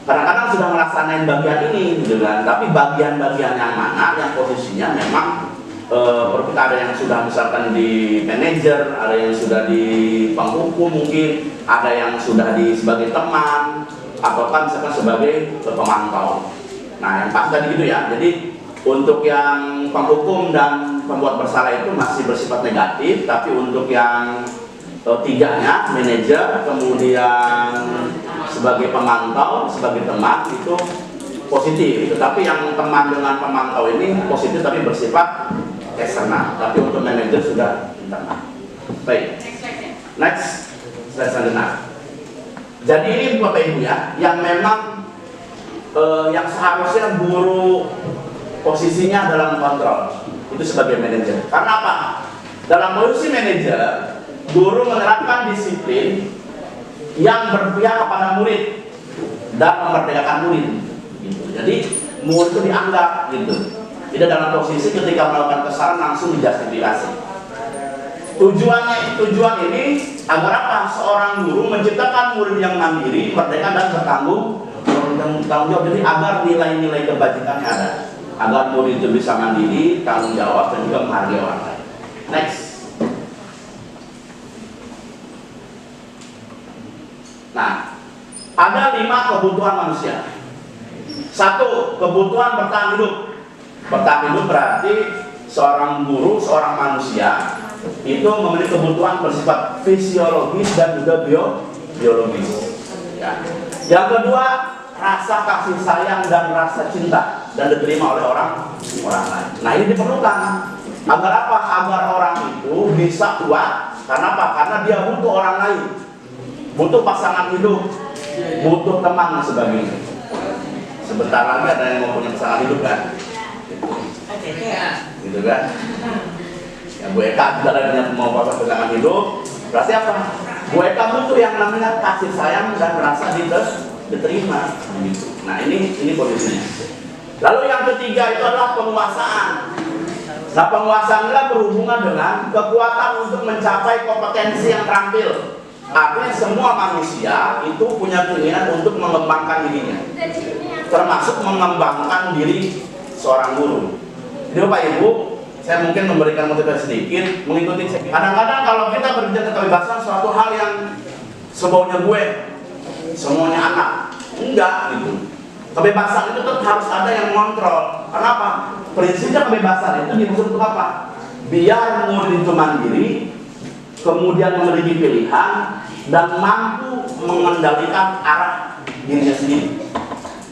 kadang-kadang sudah melaksanakan bagian ini gitu kan. Tapi bagian-bagian yang mana yang posisinya memang kita ada yang sudah misalkan di manajer, ada yang sudah di penghukum mungkin, ada yang sudah di sebagai teman, atau kan misalkan sebagai pemantau. Nah yang pasti tadi gitu ya. Jadi Untuk yang penghukum dan pembuat bersalah itu masih bersifat negatif, tapi untuk yang tiganya, manajer, kemudian sebagai pemantau, sebagai teman itu positif. Tetapi yang teman dengan pemantau ini positif tapi bersifat eksternal. Tapi untuk manajer sudah internal. Baik. Next, slide selanjutnya. Jadi ini Bapak Ibu ya, yang memang yang seharusnya guru posisinya dalam kontrol itu sebagai manajer. Karena apa? Dalam posisi manajer, guru menerapkan disiplin yang berpihak kepada murid dan memerdekakan murid. Gitu. Jadi murid itu dianggap gitu. Tidak dalam posisi ketika melakukan kesalahan langsung dijustifikasi. Tujuan ini agar apa? Seorang guru menciptakan murid yang mandiri, merdeka dan bertanggung jawab. Jadi agar nilai-nilai kebajikannya ada, agar murid itu bisa mandiri, tanggung jawab dan juga menghargai orang lain. Next. Nah, ada 5 kebutuhan manusia. 1, kebutuhan bertahan hidup. Bertahan hidup berarti seorang guru, seorang manusia itu memiliki kebutuhan bersifat fisiologis dan juga biologis. Ya. Yang kedua, rasa kasih sayang dan rasa cinta dan diterima oleh orang lain. Nah, ini diperlukan agar apa? Agar orang itu bisa kuat. Karena apa? Karena dia butuh orang lain, butuh pasangan hidup, butuh teman dan sebagainya. Sebentar lagi ada yang mau punya pasangan hidup kan? Gitu kan? Ya, Bu Eka juga ada mau pasangan hidup. Berarti apa? Bu Eka butuh yang namanya kasih sayang dan rasa diterima. Gitu. Nah, ini posisinya. Lalu yang ketiga itu adalah penguasaan. Nah, penguasaan adalah berhubungan dengan kekuatan untuk mencapai kompetensi yang terampil. Artinya semua manusia itu punya keinginan untuk mengembangkan dirinya, termasuk mengembangkan diri seorang guru. Jadi Bapak Ibu, saya mungkin memberikan motivasi sedikit, mengikuti. Kadang-kadang kalau kita berbicara kebebasan suatu hal yang sebaunya gue, semuanya anak, enggak gitu. Kebebasan itu tetap harus ada yang mengontrol. Kenapa? Prinsipnya kebebasan itu dimaksud untuk apa? Biar murid itu mandiri, kemudian memiliki pilihan dan mampu mengendalikan arah dirinya sendiri.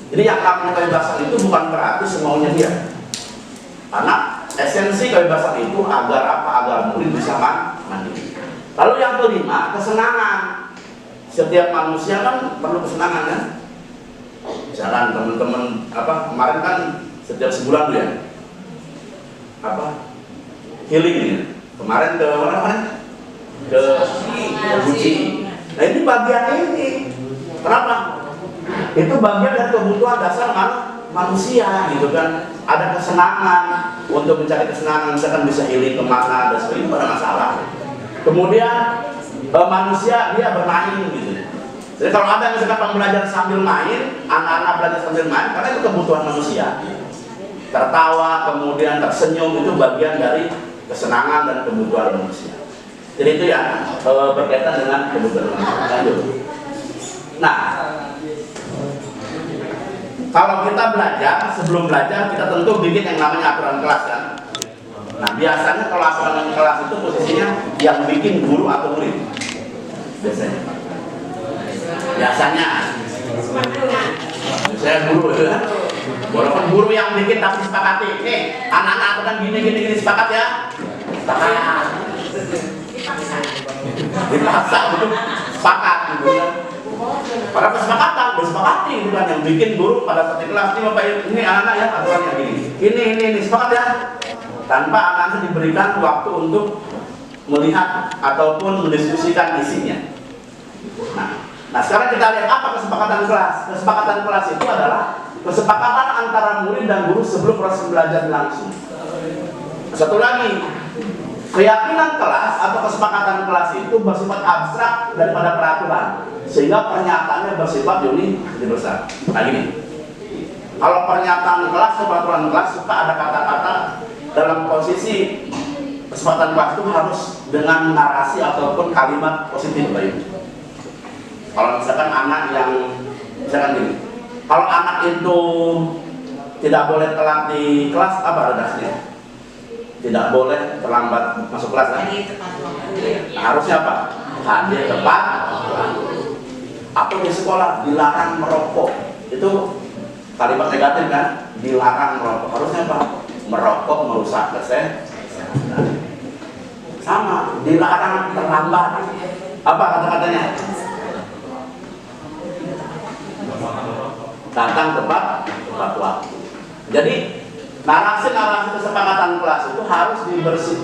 Jadi yang namanya kebebasan itu bukan berarti semaunya dia. Karena esensi kebebasan itu agar apa? Agar murid bisa mandiri. Lalu yang kelima, kesenangan. Setiap manusia kan perlu kesenangan kan? Misalkan teman-teman kemarin kan setiap sebulan tuh ya healing ya. Kemarin ke mana? Ke Guci. Nah, ini bagian ini. Kenapa? Itu bagian dari kebutuhan dasar manusia gitu kan. Ada kesenangan, untuk mencari kesenangan misalkan bisa healing kemana dan sebagainya, itu ada masalah. Kemudian manusia dia bermain gitu. Jadi kalau ada misalkan pembelajaran sambil main, anak-anak belajar sambil main, karena itu kebutuhan manusia. Tertawa, kemudian tersenyum, itu bagian dari kesenangan dan kebutuhan manusia. Jadi itu ya berkaitan dengan kebutuhan manusia. Lanjut. Nah, kalau kita belajar, sebelum belajar kita tentu bikin yang namanya aturan kelas kan. Nah, biasanya kalau aturan kelas itu posisinya yang bikin guru atau murid. Biasanya saya guru ya. Walaupun guru yang bikin tapi disepakati. Nih, anak-anak kan gini sepakat ya. Sepakat. Dipaksa untuk sepakat gitu kan. Pada kesepakatan, bersepakati gitu kan, yang bikin guru pada satu kelas ini Bapak ini anak-anak ya aturannya gini. Ini sepakat ya. Tanpa anak-anak diberikan waktu untuk melihat ataupun mendiskusikan isinya. Nah, sekarang kita lihat apa kesepakatan kelas. Kesepakatan kelas itu adalah kesepakatan antara murid dan guru sebelum proses belajar berlangsung. Satu lagi, keyakinan kelas atau kesepakatan kelas itu bersifat abstrak daripada peraturan, sehingga pernyataannya bersifat universal. Nah gini, kalau pernyataan kelas atau peraturan kelas suka ada kata-kata dalam posisi kesepakatan kelas itu harus dengan narasi ataupun kalimat positif baik. Kalau misalkan anak yang misalkan gini, kalau anak itu tidak boleh telat di kelas, apa redaksinya? Tidak boleh terlambat masuk kelas kan?
Jadi tepat waktu.
Harusnya apa? Hadir tepat. Atau di sekolah dilarang merokok. Itu kalimat negatif kan? Dilarang merokok. Harusnya apa? Merokok merusak kesehatan. Sama, dilarang terlambat. Apa kata-katanya? Datang tepat waktu. Jadi narasi-narasi kesepakatan kelas itu harus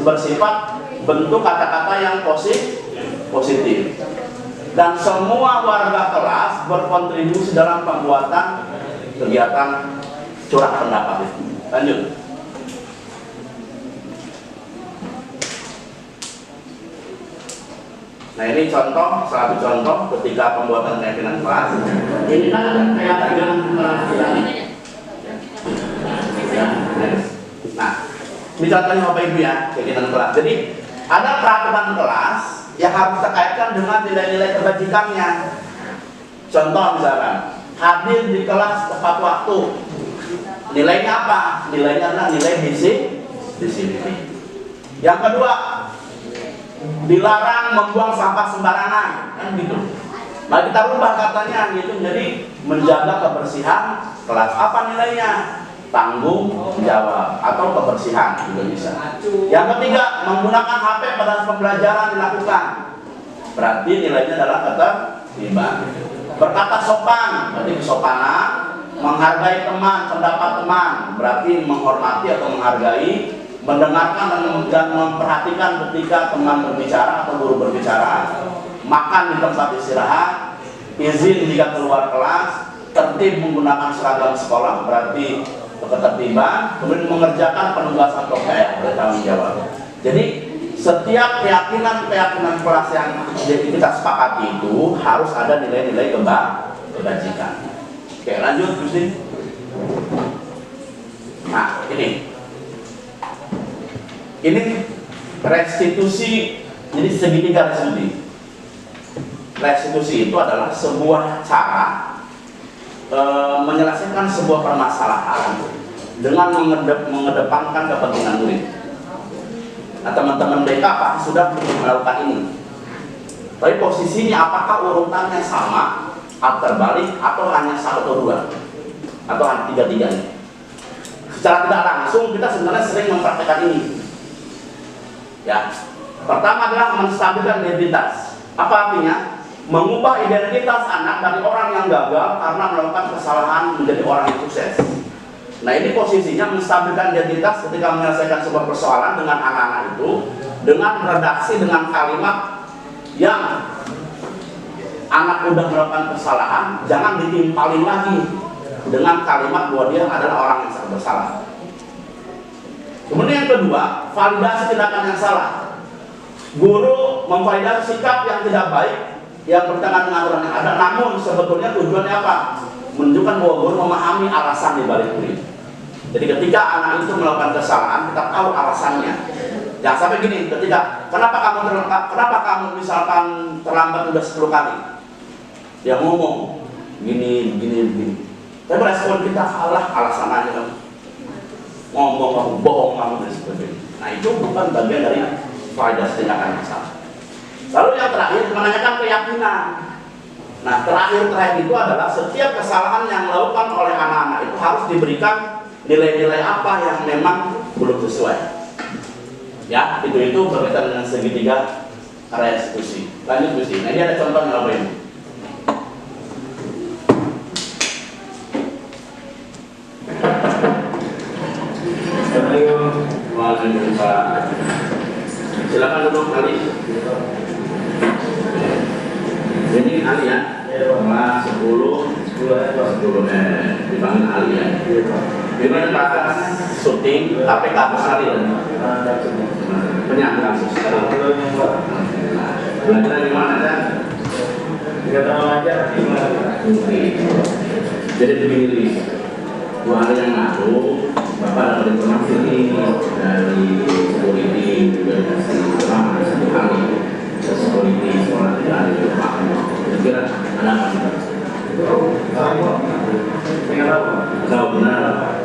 bersifat bentuk kata-kata yang positif. Dan semua warga kelas berkontribusi dalam pembuatan kegiatan curah pendapat itu. Lanjut. Nah ini contoh, satu contoh ketika pembuatan keyakinan kelas. Ini kan keyakinan kelas. Nah, ini contohnya Bapak Ibu ya, keyakinan kelas. Jadi ada peraturan kelas yang harus dikaitkan dengan nilai-nilai kebajikannya. Contoh misalkan, hadir di kelas tepat waktu. Nilainya apa? Nilainya adalah nilai disiplin. Yang kedua, dilarang membuang sampah sembarangan, kan gitu. Nah kita rubah katanya gitu, jadi menjaga kebersihan kelas. Apa nilainya? Tanggung jawab atau kebersihan juga bisa. Yang ketiga, menggunakan HP pada pembelajaran dilakukan. Berarti nilainya adalah ketertiban. Berkata sopan, berarti kesopanan. Menghargai teman, pendapat teman, berarti menghormati atau menghargai. Mendengarkan dan memperhatikan ketika teman berbicara atau guru berbicara. Makan di tempat istirahat. Izin jika keluar kelas. Tertib menggunakan seragam sekolah, berarti ketertiban. Kemudian mengerjakan penugasan PR, bertanggung jawab. Jadi setiap keyakinan kelas yang kita sepakati itu harus ada nilai-nilai kebajikan. Oke, lanjut Gusti. Nah ini restitusi. Jadi segitiga restitusi. Restitusi itu adalah sebuah cara menyelesaikan sebuah permasalahan dengan mengedepankan kepentingan murid. Nah teman-teman BK pasti sudah melakukan ini. Tapi posisinya apakah urutannya sama, atau terbalik, atau hanya satu atau dua, atau hanya tiga-tiganya? Secara tidak langsung kita sebenarnya sering mempraktekkan ini. Ya, pertama adalah menstabilkan identitas. Apa artinya? Mengubah identitas anak dari orang yang gagal karena melakukan kesalahan menjadi orang yang sukses. Nah ini posisinya menstabilkan identitas ketika menyelesaikan sebuah persoalan dengan anak-anak itu dengan redaksi dengan kalimat yang anak udah melakukan kesalahan jangan ditimpalin lagi dengan kalimat bahwa dia adalah orang yang sangat bersalah. Kemudian yang kedua, validasi tindakan yang salah. Guru memvalidasi sikap yang tidak baik yang bertentangan dengan aturan yang ada, namun sebetulnya tujuannya apa? Menunjukkan bahwa guru memahami alasan di balik murid. Jadi ketika anak itu melakukan kesalahan, kita tahu alasannya. Jangan sampai gini, ketika kenapa kamu misalkan terlambat udah 10 kali, dia ngomong gini. Tapi respon kita salah, alasan aja kamu ngomong kamu bohong kamu dan sebagainya. Nah itu bukan bagian dari validasi tindakan yang salah. Lalu yang terakhir menanyakan keyakinan. Nah terakhir itu adalah setiap kesalahan yang dilakukan oleh anak-anak itu harus diberikan nilai-nilai apa yang memang belum sesuai. Ya itu berkaitan dengan segitiga restitusi. Lanjut Gusti. Nah ini ada contohnya apa ini? Waalaikumsalam. Silakan duduk Ali. Ini Ali ya. Kelas 10 dipanggil Ali ya. Ini pas syuting tapi kasus Ali. Banyak kasus. Belajar di mana kan? Tidak terlalu ajar di mana? Jadi begini, 2 hari yang lalu Bapak dapat informasi ini dari security juga kasih selama 1 kali security sekolah tidak ada di Pak. Kira ada apa? Tahu benar.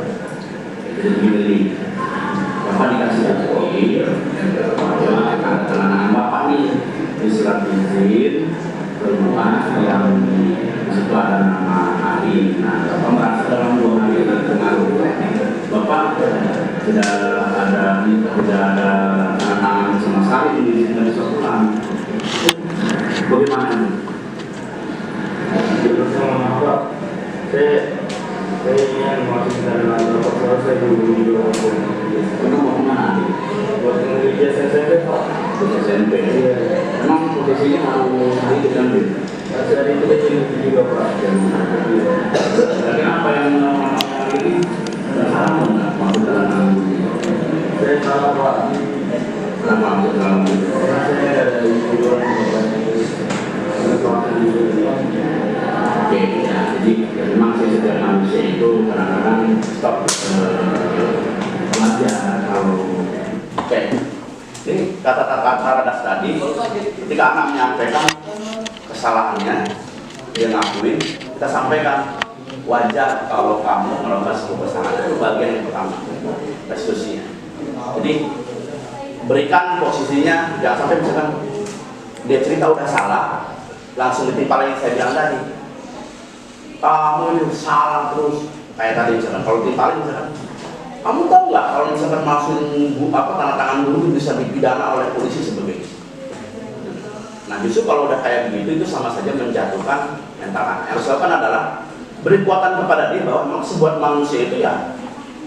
tidak ada tantangan sama sekali di sini sekolah. Bagaimana?
Saya ingin masuk ke dalam kantor, saya dulu di luar.
Kamu mau kemana?
Buat mengerja SMP Pak.
SMP. Emang posisinya mau hari diambil?
Dari itu kecil juga Pak.
Tapi apa yang ini? Salah nggak masuk dalam?
Saya salah Pak.
Kenapa masuk dalam?
Karena saya ada di luar
Oke, ya, jadi memang sih setiap manusia itu kadang-kadang stop belajar kalau oke. Ini kata-kata Radas tadi, ketika anak menyampaikan kesalahannya, dia ngakuin, kita sampaikan wajar kalau kamu melakukan sebuah kesalahan. Itu bagian yang pertama, restitusinya. Jadi berikan posisinya, jangan sampai misalkan dia cerita udah salah, langsung ditimpa yang saya bilang tadi. Kamu ini salah terus, kayak tadi misalkan. Kalau timpalin misalkan, kamu tahu nggak kalau misalkan masukin tanda tangan dulu bisa dipidana oleh polisi sebagainya. Nah justru kalau udah kayak begitu itu sama saja menjatuhkan mental anak. Yang harus dilakukan adalah beri kekuatan kepada dia bahwa memang sebuah manusia itu ya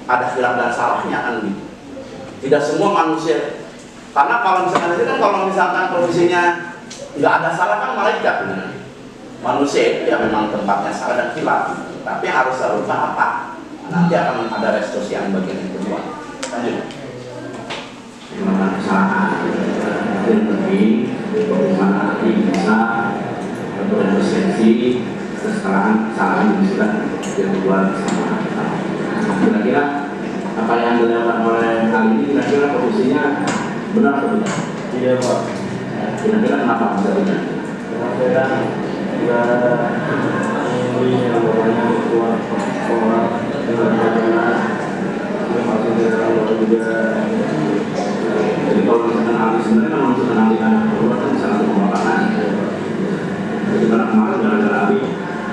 ada khilaf dan salahnya kan gitu. Tidak semua manusia, karena kalau misalkan itu kan kalau misalkan posisinya nggak ada salah kan malaikat benar. Manusia itu ya memang tempatnya salah dan khilaf, tapi harus lakukan apa? Nanti akan ada restitusi yang bagian yang kedua. Lanjut. Gimana kesalahan? Yang penting bagaimana nanti bisa berefisiensi kesalahan yang sudah dilakukan sama. Kira-kira apa yang dilakukan oleh kali ini kira-kira posisinya benar atau tidak?
Tidak Pak.
Kira-kira kenapa bisa benar?
Karena saya ini yang namanya keluar sekolah dengan bagaimana dia masuk ke dalam juga.
Jadi kalau misalkan ahli sebenarnya kan masukkan ahli anak keluar kan bisa langsung pembakaran. Jadi karena kemarin gara-gara ahli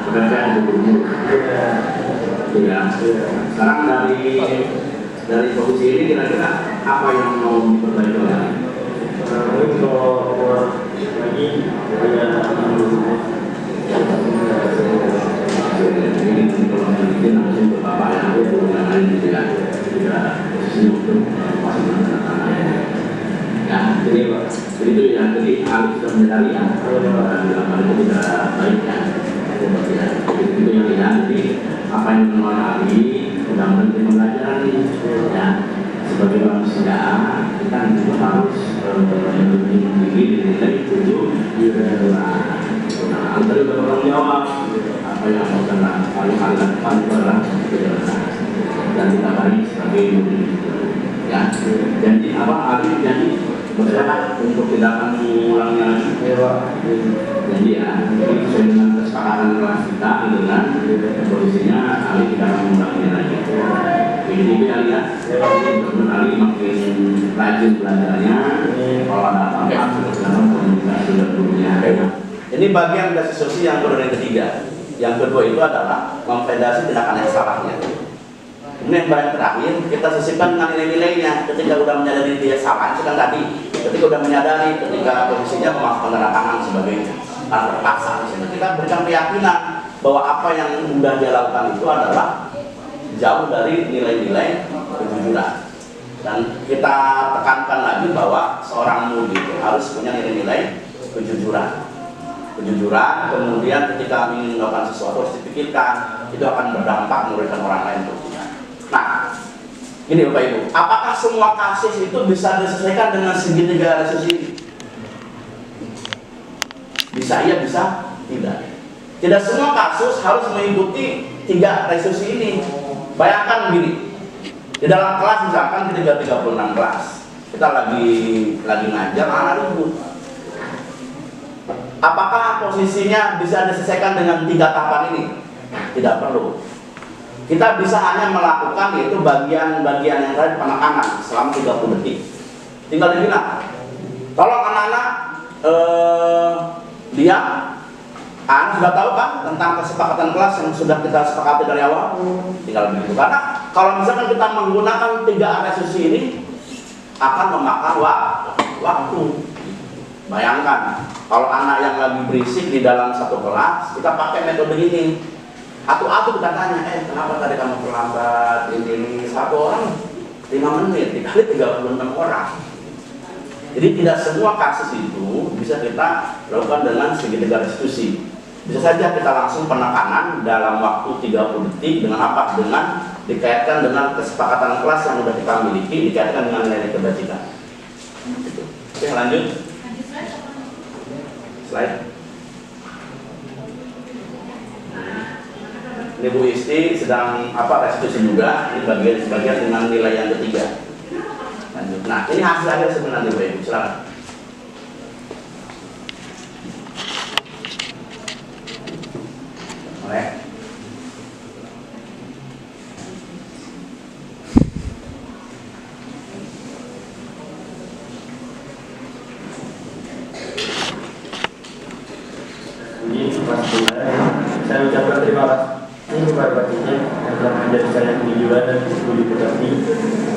mereka yang berumur. Iya. Sekarang dari posisi ini kira-kira apa yang mau diperbaiki oleh ahli?
Mungkin kalau lagi kayak
ini kalau mungkin langsung ke bapak yang lain tidak posisi untuk ya jadi itu ya jadi ahli sudah menyadari ya dalam hal itu tidak baik ya itu yang tidak jadi apa yang menolak ahli sudah berhenti belajar ya sebagai manusia kita juga harus lebih tinggi dinilai 7 nah, antara bertanggung jawab apa yang adalah paling adalah dan kita balik sebagai ya janji apa ahli janji bersama untuk tidak akan mengulangnya lagi janji ya jadi sesuai dengan kesepakatan kelas kita dengan posisinya ahli tidak akan mengulangnya lagi jadi kali ya benar-benar ahli makin rajin belajarnya kalau ada apa-apa dalam komunikasi dengan gurunya. Ini bagian dari restitusi yang kedua dan ketiga. Yang kedua itu adalah memvalidasi tindakan yang salahnya. Kemudian yang terakhir kita sisipkan dengan nilai-nilainya. Ketika sudah menyadari dia salah, itu kan tadi. Ketika sudah menyadari, ketika posisinya memasukkan tanda tangan sebagai terpaksa, kita berikan keyakinan bahwa apa yang sudah dia lakukan itu adalah jauh dari nilai-nilai kejujuran. Dan kita tekankan lagi bahwa seorang murid itu harus punya nilai-nilai kejujuran. Kemudian ketika ingin melakukan sesuatu harus dipikirkan, itu akan berdampak merugikan orang lain juga. Nah, ini Bapak Ibu, apakah semua kasus itu bisa diselesaikan dengan segitiga restitusi? Bisa iya, bisa tidak. Tidak semua kasus harus mengikuti 3 restitusi ini. Bayangkan begini, di dalam kelas misalkan kita 36 kelas, kita lagi ngajar, anak ribut. Apakah posisinya bisa diselesaikan dengan 3 tahapan ini? Tidak perlu. Kita bisa hanya melakukan yaitu bagian-bagian yang tadi penekanan selama 30 detik. Tinggal dibilang, tolong anak-anak diam, Anda sudah tahu kan tentang kesepakatan kelas yang sudah kita sepakati dari awal? Tinggal begitu. Karena kalau misalkan kita menggunakan 3 area susi ini akan memakan waktu. Bayangkan kalau anak yang lagi berisik di dalam satu kelas, kita pakai metode ini. Atu-atu kita tanya, kenapa tadi kamu terlambat? Ini satu orang 5 menit dikali 36 orang. Jadi tidak semua kasus itu bisa kita lakukan dengan segitiga restitusi. Bisa saja kita langsung penekanan dalam waktu 30 detik dengan apa? Dengan dikaitkan dengan kesepakatan kelas yang sudah kita miliki, dikaitkan dengan nilai kebajikan. Oke, lanjut. Slide. Ini Bu Isti sedang restitusi juga. Ini bagian dengan nilai yang ketiga. Lanjut. Nah, ini hasil akhir sebenarnya Bu Ibu. Silakan. Boleh.
Saya ucapkan terima kasih kepada Pak Cici yang telah menjadi saya kejujuran dan budi pekerti.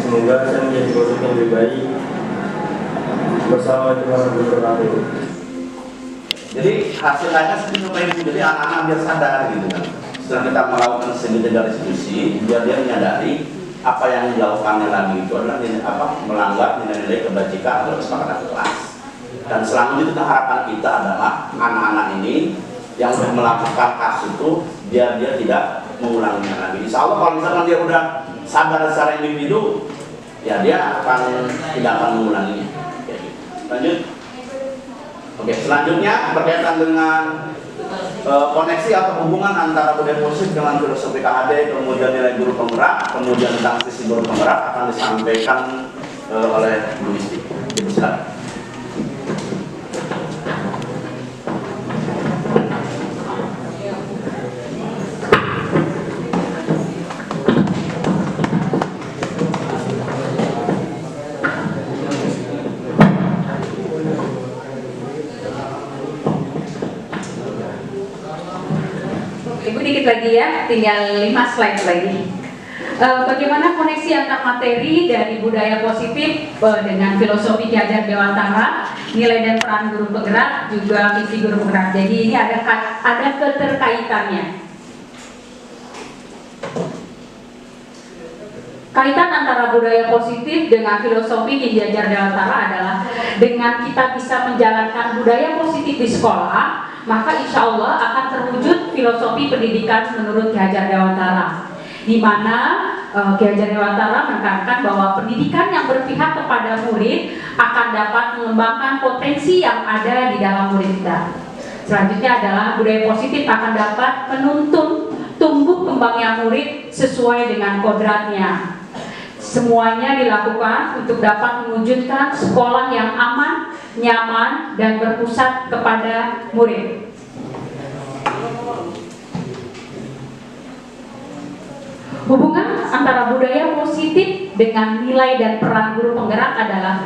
Semoga saya menjadi guru yang lebih baik. Wassalamualaikum warahmatullahi wabarakatuh.
Jadi hasilnya seperti Bapak Ibu, jadi anak-anak biar sadar gitu kan. Setelah kita melakukan segitiga restitusi, biar dia menyadari apa yang dilakukannya lagi itu adalah melanggar nilai-nilai kebajikan atau kesepakatan kelas. Dan selanjutnya harapan kita adalah anak-anak ini yang sudah melakukan kasus itu biar dia tidak mengulanginya lagi. Insya Allah kalau misalkan dia udah sadar secara individu, ya dia tidak akan mengulanginya. Lanjut. Oke, selanjutnya berkaitan dengan koneksi atau hubungan antara budaya positif dengan filosofi KHD, kemudian nilai guru penggerak, kemudian tentang sisi guru penggerak akan disampaikan oleh Bu Isti. Silakan.
Ibu dikit lagi ya, tinggal 5 slide lagi. Bagaimana koneksi antar materi dari budaya positif dengan filosofi Ki Hajar Dewantara, nilai dan peran guru penggerak, juga visi guru penggerak. Jadi ini ada keterkaitannya. Kaitan antara budaya positif dengan filosofi Ki Hajar Dewantara adalah dengan kita bisa menjalankan budaya positif di sekolah, maka insya Allah akan terwujud filosofi pendidikan menurut Ki Hajar Dewantara, di mana Ki Hajar Dewantara menekankan bahwa pendidikan yang berpihak kepada murid akan dapat mengembangkan potensi yang ada di dalam murid kita. Selanjutnya adalah budaya positif akan dapat menuntun tumbuh kembangnya murid sesuai dengan kodratnya. Semuanya dilakukan untuk dapat mewujudkan sekolah yang aman, nyaman, dan berpusat kepada murid. Hubungan antara budaya positif dengan nilai dan peran guru penggerak adalah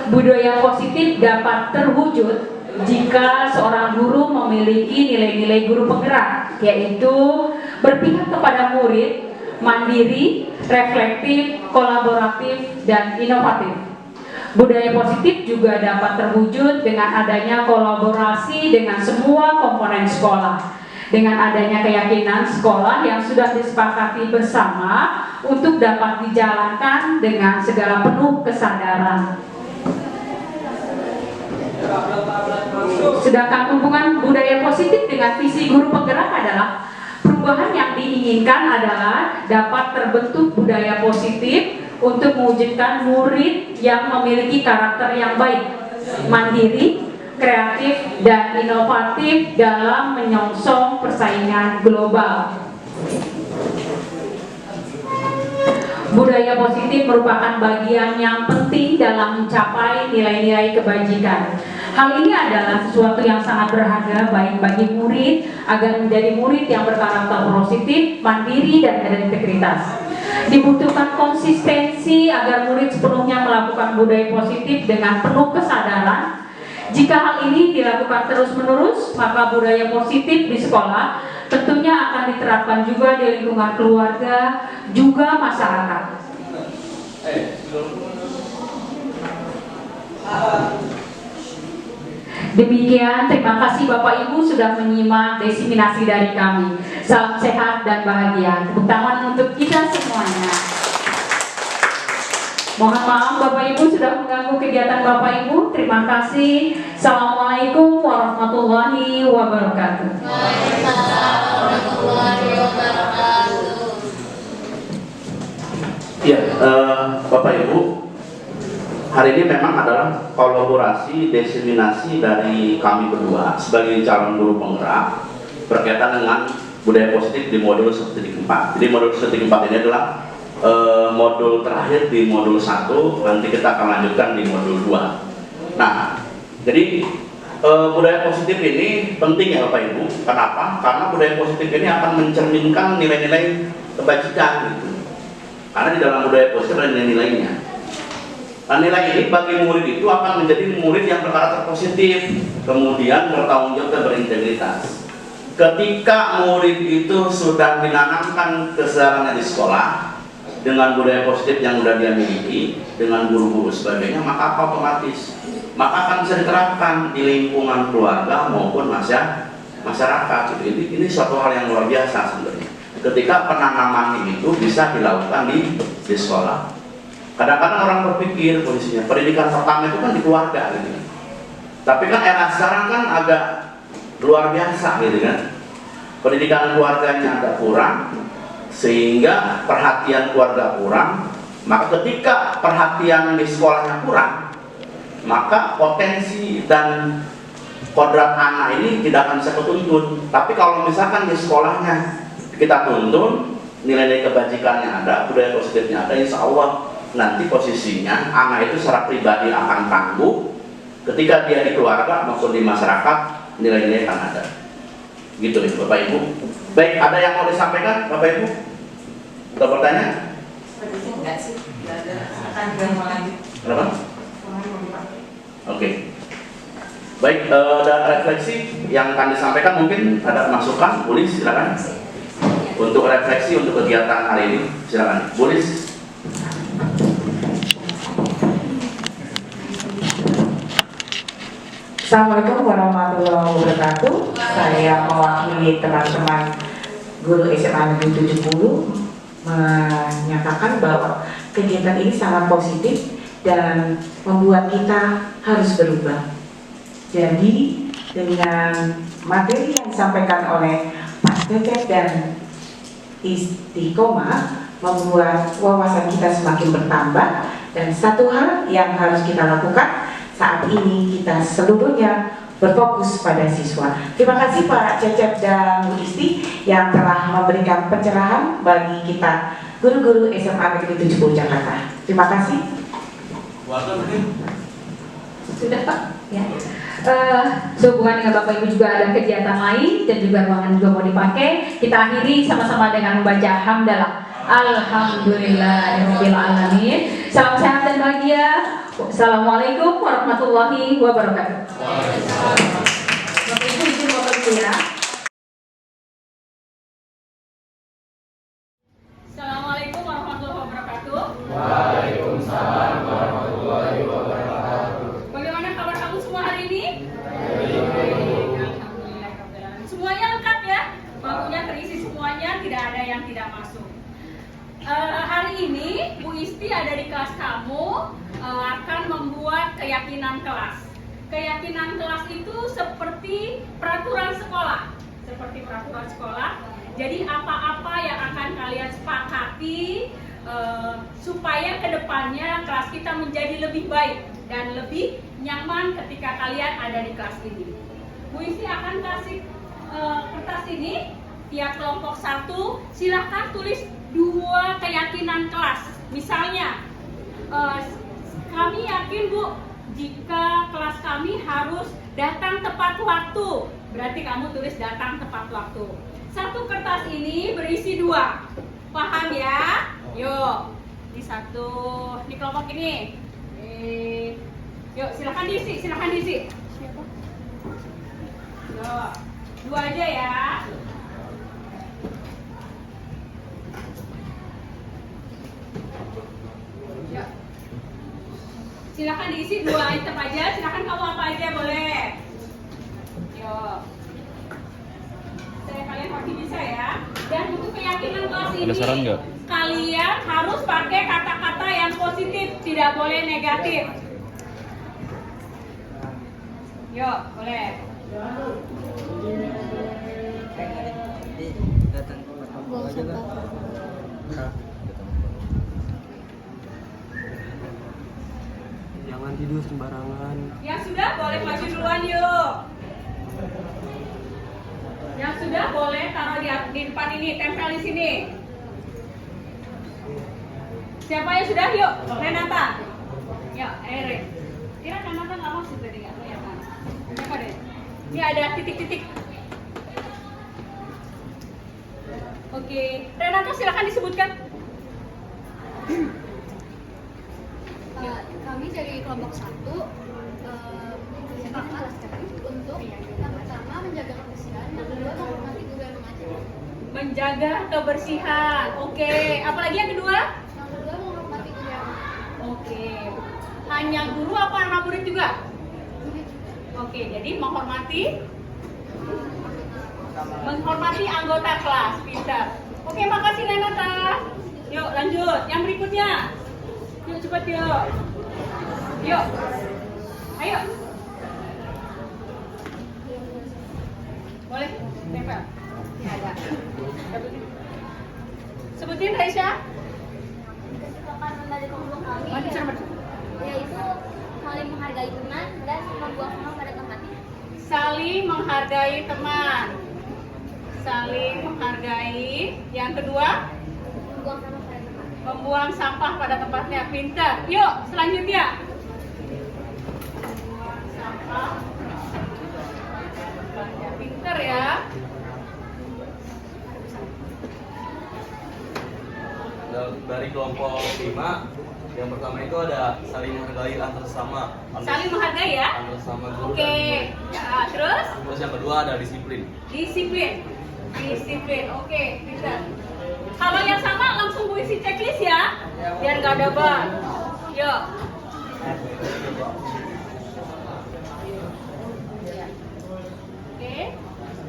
budaya positif dapat terwujud jika seorang guru memiliki nilai-nilai guru penggerak, yaitu berpihak kepada murid, mandiri, reflektif, kolaboratif, dan inovatif. Budaya positif juga dapat terwujud dengan adanya kolaborasi dengan semua komponen sekolah, dengan adanya keyakinan sekolah yang sudah disepakati bersama untuk dapat dijalankan dengan segala penuh kesadaran. Sedangkan hubungan budaya positif dengan visi guru penggerak adalah perubahan yang diinginkan adalah dapat terbentuk budaya positif untuk mewujudkan murid yang memiliki karakter yang baik, mandiri, kreatif, dan inovatif dalam menyongsong persaingan global. Budaya positif merupakan bagian yang penting dalam mencapai nilai-nilai kebajikan. Hal ini adalah sesuatu yang sangat berharga baik bagi murid agar menjadi murid yang berkarakter positif, mandiri, dan berintegritas. Dibutuhkan konsistensi agar murid sepenuhnya melakukan budaya positif dengan penuh kesadaran Jika hal ini dilakukan terus-menerus, maka budaya positif di sekolah tentunya akan diterapkan juga di lingkungan keluarga, juga masyarakat. Demikian, terima kasih Bapak Ibu sudah menyimak desiminasi dari kami. Salam sehat dan bahagia. Tepuk tangan untuk kita semuanya. Mohon maaf Bapak Ibu sudah mengganggu kegiatan Bapak Ibu. Terima kasih. Assalamualaikum warahmatullahi wabarakatuh.
Waalaikumsalam warahmatullahi wabarakatuh.
Ya, Bapak Ibu, hari ini memang adalah kolaborasi desiminasi dari kami berdua sebagai calon guru penggerak berkaitan dengan budaya positif di modul studi 4. Jadi modul studi 4 ini adalah modul terakhir di modul 1, nanti kita akan lanjutkan di modul 2. Nah, jadi budaya positif ini penting ya Bapak Ibu. Kenapa? Karena budaya positif ini akan mencerminkan nilai-nilai kebajikan gitu. Karena di dalam budaya positif ada nilai-nilainya. Nah, nilai ini bagi murid itu akan menjadi murid yang berkarakter positif, kemudian bertanggung jawab dan berintegritas. Ketika murid itu sudah menanamkan kesadarannya di sekolah dengan budaya positif yang sudah dia miliki, dengan guru-guru sebagainya, maka otomatis akan bisa diterapkan di lingkungan keluarga maupun masyarakat. Ini suatu hal yang luar biasa sebenarnya. Ketika penanaman itu bisa dilakukan di sekolah. Kadang-kadang orang berpikir posisinya pendidikan pertama itu kan di keluarga gitu. Tapi kan era sekarang kan agak luar biasa gitu kan. Pendidikan keluarganya agak kurang, sehingga perhatian keluarga kurang. Maka ketika perhatian di sekolahnya kurang, maka potensi dan kodrat anak ini tidak akan bisa ketuntun. Tapi kalau misalkan di sekolahnya kita tuntun, nilai-nilai kebajikannya ada, budaya positifnya ada, insya Allah nanti posisinya anak itu secara pribadi akan tangguh. Ketika dia di keluarga maupun di masyarakat, nilai-nilai akan ada. Gitu ya Bapak Ibu. Baik, ada yang mau disampaikan Bapak Ibu? Atau bertanya?
Enggak sih, enggak ada. Akan juga mau lanjut.
Kenapa? Oke. Baik, ada refleksi yang akan disampaikan, mungkin ada masukan, boleh silakan. Untuk refleksi untuk kegiatan hari ini, silakan. Boleh.
Assalamualaikum warahmatullahi wabarakatuh. Saya mewakili teman-teman guru SMA Negeri 70 menyatakan bahwa kegiatan ini sangat positif dan membuat kita harus berubah. Jadi dengan materi yang disampaikan oleh Pak Cecep dan Istiqomah membuat wawasan kita semakin bertambah, dan satu hal yang harus kita lakukan saat ini, kita seluruhnya berfokus pada siswa. Terima kasih Pak Cecep dan Bu Isti yang telah memberikan pencerahan bagi kita guru-guru SMA Negeri 70 Jakarta. Terima kasih.
Sudah Pak? Ya. Sehubungan dengan Bapak Ibu juga ada kegiatan lain dan juga ruangan juga mau dipakai. Kita akhiri sama-sama dengan membaca hamdalah. Alhamdulillahirabbil alamin. Salam sehat dan bahagia. Assalamualaikum warahmatullahi wabarakatuh. Bapak Ibu izin foto dulu ya. Assalamualaikum warahmatullahi wabarakatuh.
Waalaikumsalam warahmatullahi wabarakatuh.
Bagaimana kabar kamu semua hari ini? Alhamdulillah. Semuanya lengkap ya? Bangkunya terisi semuanya, tidak ada yang tidak masuk. Hari ini Bu Isti ada di kelas kamu, akan membuat keyakinan kelas. Keyakinan kelas itu seperti peraturan sekolah. Jadi apa-apa yang akan kalian sepakati supaya kedepannya kelas kita menjadi lebih baik dan lebih nyaman ketika kalian ada di kelas ini. Bu Isti akan kasih kertas ini, tiap kelompok 1 silahkan tulis 2 keyakinan kelas. Misalnya, kami yakin Bu, jika kelas kami harus datang tepat waktu, berarti kamu tulis datang tepat waktu. Satu kertas ini berisi 2, paham ya? Yuk, ini 1, ini kelompok ini. Yuk, silahkan diisi. Yo, 2 aja ya. Yo. Silakan diisi 2 item aja. Silakan kamu apa aja boleh. Yo. Kalian pasti bisa ya. Dan untuk keyakinan kelas ini,
ada saran nggak?
Kalian harus pakai kata-kata yang positif, tidak boleh negatif. Yuk, boleh.
Jangan tidur sembarangan.
Yang sudah boleh maju duluan yuk. Yang sudah boleh taruh di depan ini, tempel di sini. Siapa yang sudah? Yuk, Renata. Yuk, Erik. Kira Renata nggak masuk tadi nggak kelihatan. Siapa deh? Ini ada titik-titik. Oke, Renata silakan disebutkan.
Kami dari kelompok 1 sepakat untuk yang pertama menjaga kebersihan, yang kedua menghormati guru yang mengajar.
Menjaga kebersihan. Oke, apalagi yang kedua?
Yang kedua menghormati guru yang mengajar.
Oke. Hanya guru apa anak murid juga? Oke, jadi menghormati anggota kelas. Pintar. Oke, makasih Renata. Yuk, lanjut. Yang berikutnya. Yuk, cepat yuk. Yuk. Ayo. Boleh? Tempel. Ini ada. Sebutin Raisya.
Kesepakatan dari kelompok kami
Maju sana, maju.
yaitu saling menghargai teman dan membuang sampah pada tempatnya.
Saling menghargai teman. Saling menghargai. Yang kedua,
Membuang sampah pada tempatnya.
membuang sampah pada tempatnya. Pintar. Yuk, selanjutnya. Membuang sampah pada tempatnya. Pintar ya.
Dari kelompok 5, yang pertama itu ada saling menghargai antar sesama.
Saling menghargai ya.
Antar sesama guru
Oke.
dan murid.
Ya, terus
Terus yang kedua ada disiplin.
disiplin. Disiplin. Oke, pintar. Kalau yang sama langsung isi checklist ya. Biar nggak ada ban. Yuk. Oke.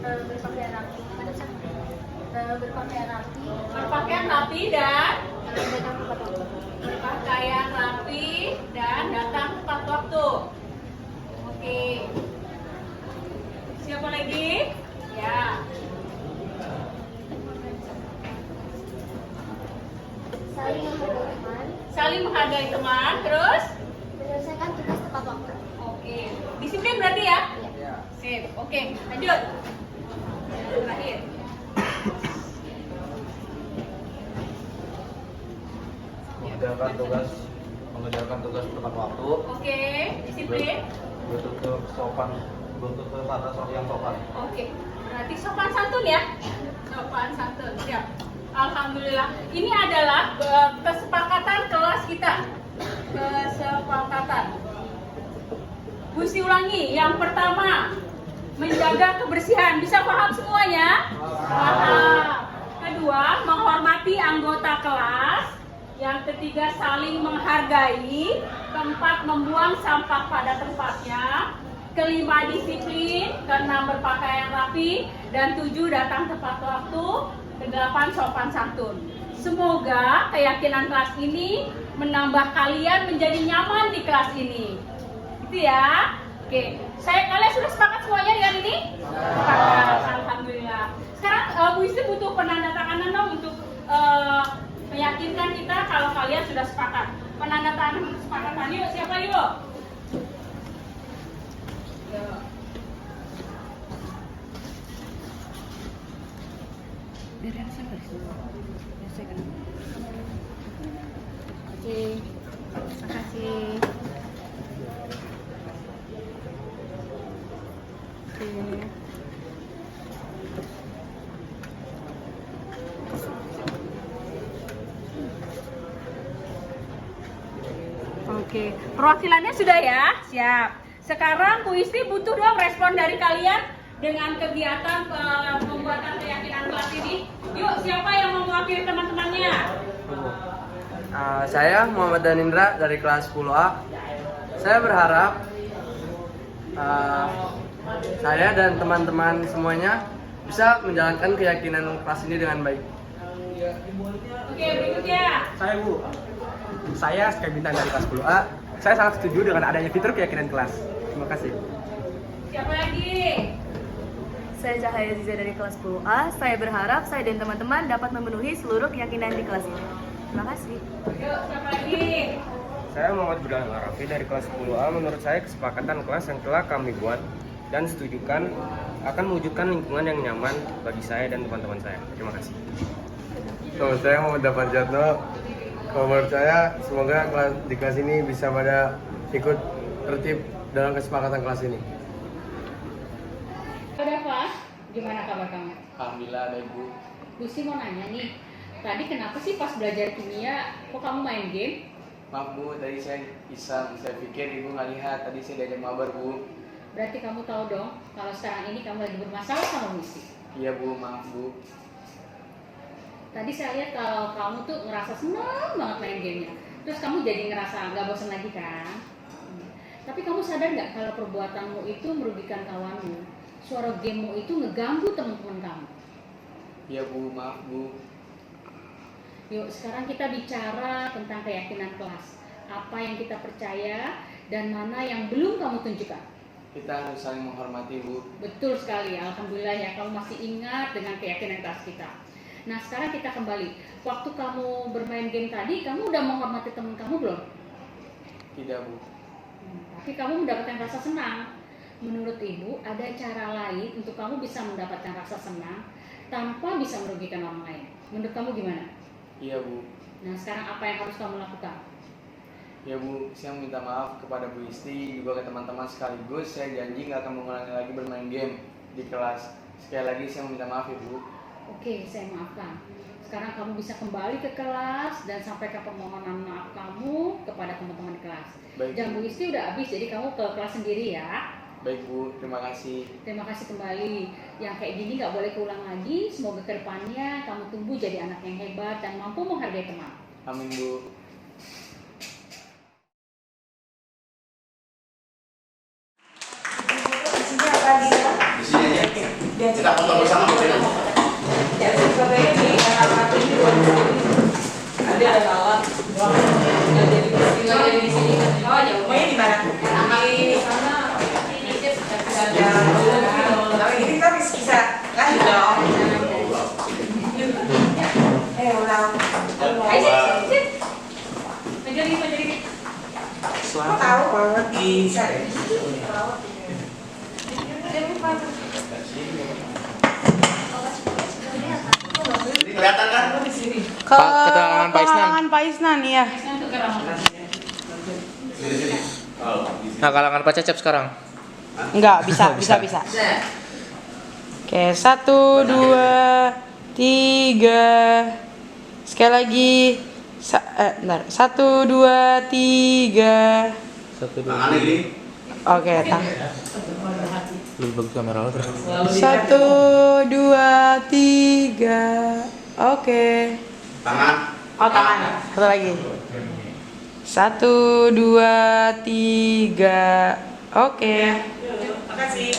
Berpakaian rapi pada saat berpakaian rapi
Berpakaian rapi dan
datang tepat waktu.
berpakaian rapi dan datang tepat waktu. Oke. Siapa lagi? Ya.
Saling menghargai teman,
Saling menghargai teman, terus
menyelesaikan tugas tepat waktu.
oke. Disiplin berarti ya?
Iya.
Sip. Oke, lanjut. Terakhir.
mengerjakan tugas tepat waktu.
Oke, disiplin.
Bertutur sopan, bertutur kata yang sopan.
Oke, berarti sopan santun ya? Sopan santun, siap. Alhamdulillah. Ini adalah kesepakatan kelas kita. Kesepakatan. Gusti ulangi. Yang pertama, menjaga kebersihan. Bisa paham semuanya? Paham. Kedua, menghormati anggota kelas. Yang ketiga, saling menghargai. Keempat, membuang sampah pada tempatnya. Kelima, disiplin. Keenam, berpakaian rapi. Dan 7, datang tepat waktu. Kedelapan, sopan santun. Semoga keyakinan kelas ini menambah kalian menjadi nyaman di kelas ini. Gitu ya. Oke, kalian sudah sepakat semuanya dengan ini? Sepakat, alhamdulillah. Sekarang Bu Istri butuh penandatanganan dong untuk meyakinkan kita kalau kalian sudah sepakat. Penandatanganan kesepakatan yuk, siapa yuk? Yuk. Oke, terima kasih. Oke, perwakilannya sudah ya? Siap. Sekarang Bu Isti butuh dong respon dari kalian dengan kegiatan pembuatan keyakinan kelas ini. Yuk, siapa yang mau mewakili teman-temannya?
Saya Muhammad Danindra dari kelas 10A. Saya berharap saya dan teman-teman semuanya bisa menjalankan keyakinan kelas ini dengan baik.
Oke, berikutnya.
Saya Bu, saya Sky Bintang dari kelas 10A. Saya sangat setuju dengan adanya fitur keyakinan kelas. Terima kasih.
Siapa lagi?
Saya Cahaya Ziza dari kelas 10A. Saya berharap saya dan teman-teman dapat memenuhi seluruh keyakinan di kelas ini. Terima kasih.
Yuk, siapa lagi?
Saya Muhammad Budal Arafi dari kelas 10A. Menurut saya kesepakatan kelas yang telah kami buat dan setujukan akan mewujudkan lingkungan yang nyaman bagi saya dan teman-teman saya. Terima kasih.
Saya Muhammad Dapan Jatno. Kalau menurut saya, semoga di kelas ini bisa pada ikut tertib dalam kesepakatan kelas ini.
Udah pas? Gimana kabar kamu?
Alhamdulillah baik Bu.
Bu Isti mau nanya nih, tadi kenapa sih pas belajar kimia kok kamu main game?
Maaf Bu, tadi saya iseng. Saya pikir Ibu nggak lihat, tadi saya diajak mabar Bu.
Berarti kamu tahu dong kalau sekarang ini kamu lagi bermasalah sama Bu Isti.
Iya Bu, maaf Bu.
Tadi saya lihat kalau kamu tuh ngerasa senang banget main gamenya. Terus kamu jadi ngerasa nggak bosan lagi kan? Tapi kamu sadar nggak kalau perbuatanmu itu merugikan kawanmu? Suara gamemu itu ngeganggu teman-teman kamu.
Iya Bu, maaf Bu.
Yuk, sekarang kita bicara tentang keyakinan kelas. Apa yang kita percaya dan mana yang belum kamu tunjukkan.
Kita harus saling menghormati Bu.
Betul sekali, alhamdulillah ya kamu masih ingat dengan keyakinan kelas kita. Nah sekarang kita kembali. Waktu kamu bermain game tadi, kamu udah menghormati teman kamu belum?
Tidak Bu.
Tapi kamu mendapatkan rasa senang. Menurut Ibu, ada cara lain untuk kamu bisa mendapatkan rasa senang tanpa bisa merugikan orang lain. Menurut kamu gimana?
Iya Bu.
Nah sekarang apa yang harus kamu lakukan?
Ya Bu, saya minta maaf kepada Bu Isti juga ke teman-teman sekaligus. Saya janji nggak akan mengulangi lagi bermain game di kelas. Sekali lagi saya minta maaf ya Bu.
Oke, saya maafkan. Sekarang kamu bisa kembali ke kelas dan sampaikan permohonan maaf kamu kepada teman-teman di kelas.
Baik,
Jam Bu Isti udah habis, jadi kamu ke kelas sendiri ya.
Baik Bu, terima kasih.
Terima kasih kembali. Yang kayak gini nggak boleh keulang lagi. Semoga kedepannya kamu tumbuh jadi anak yang hebat dan mampu menghargai teman.
Amin Bu.
Di sini aja. Kita foto bersama Bu.
Ya, sebenarnya di alat ini ada alat. Nggak jadi di sini. Oh, ya,
Pokoknya di mana?
di sana.
Kalau ini kita bisa lanjut dong. Ulang.
Menjadi.
Kok tahu banget bisa deh.
Ini kelihatan kan?
Keterangan Pak Isnan.
Pak Isnan, iya.
Nah, kalangan Pak Cecep sekarang.
Enggak, bisa. Oke, 1, 2, 3. Sekali lagi. Bentar. 1, 2, 3.
Tangan ini.
Oke,
Lebih bagus kamera lo terus.
1, 2, 3. Oke.
Tangan.
Oh, tangan. Satu lagi. 1, 2, 3. Oke. Makasih.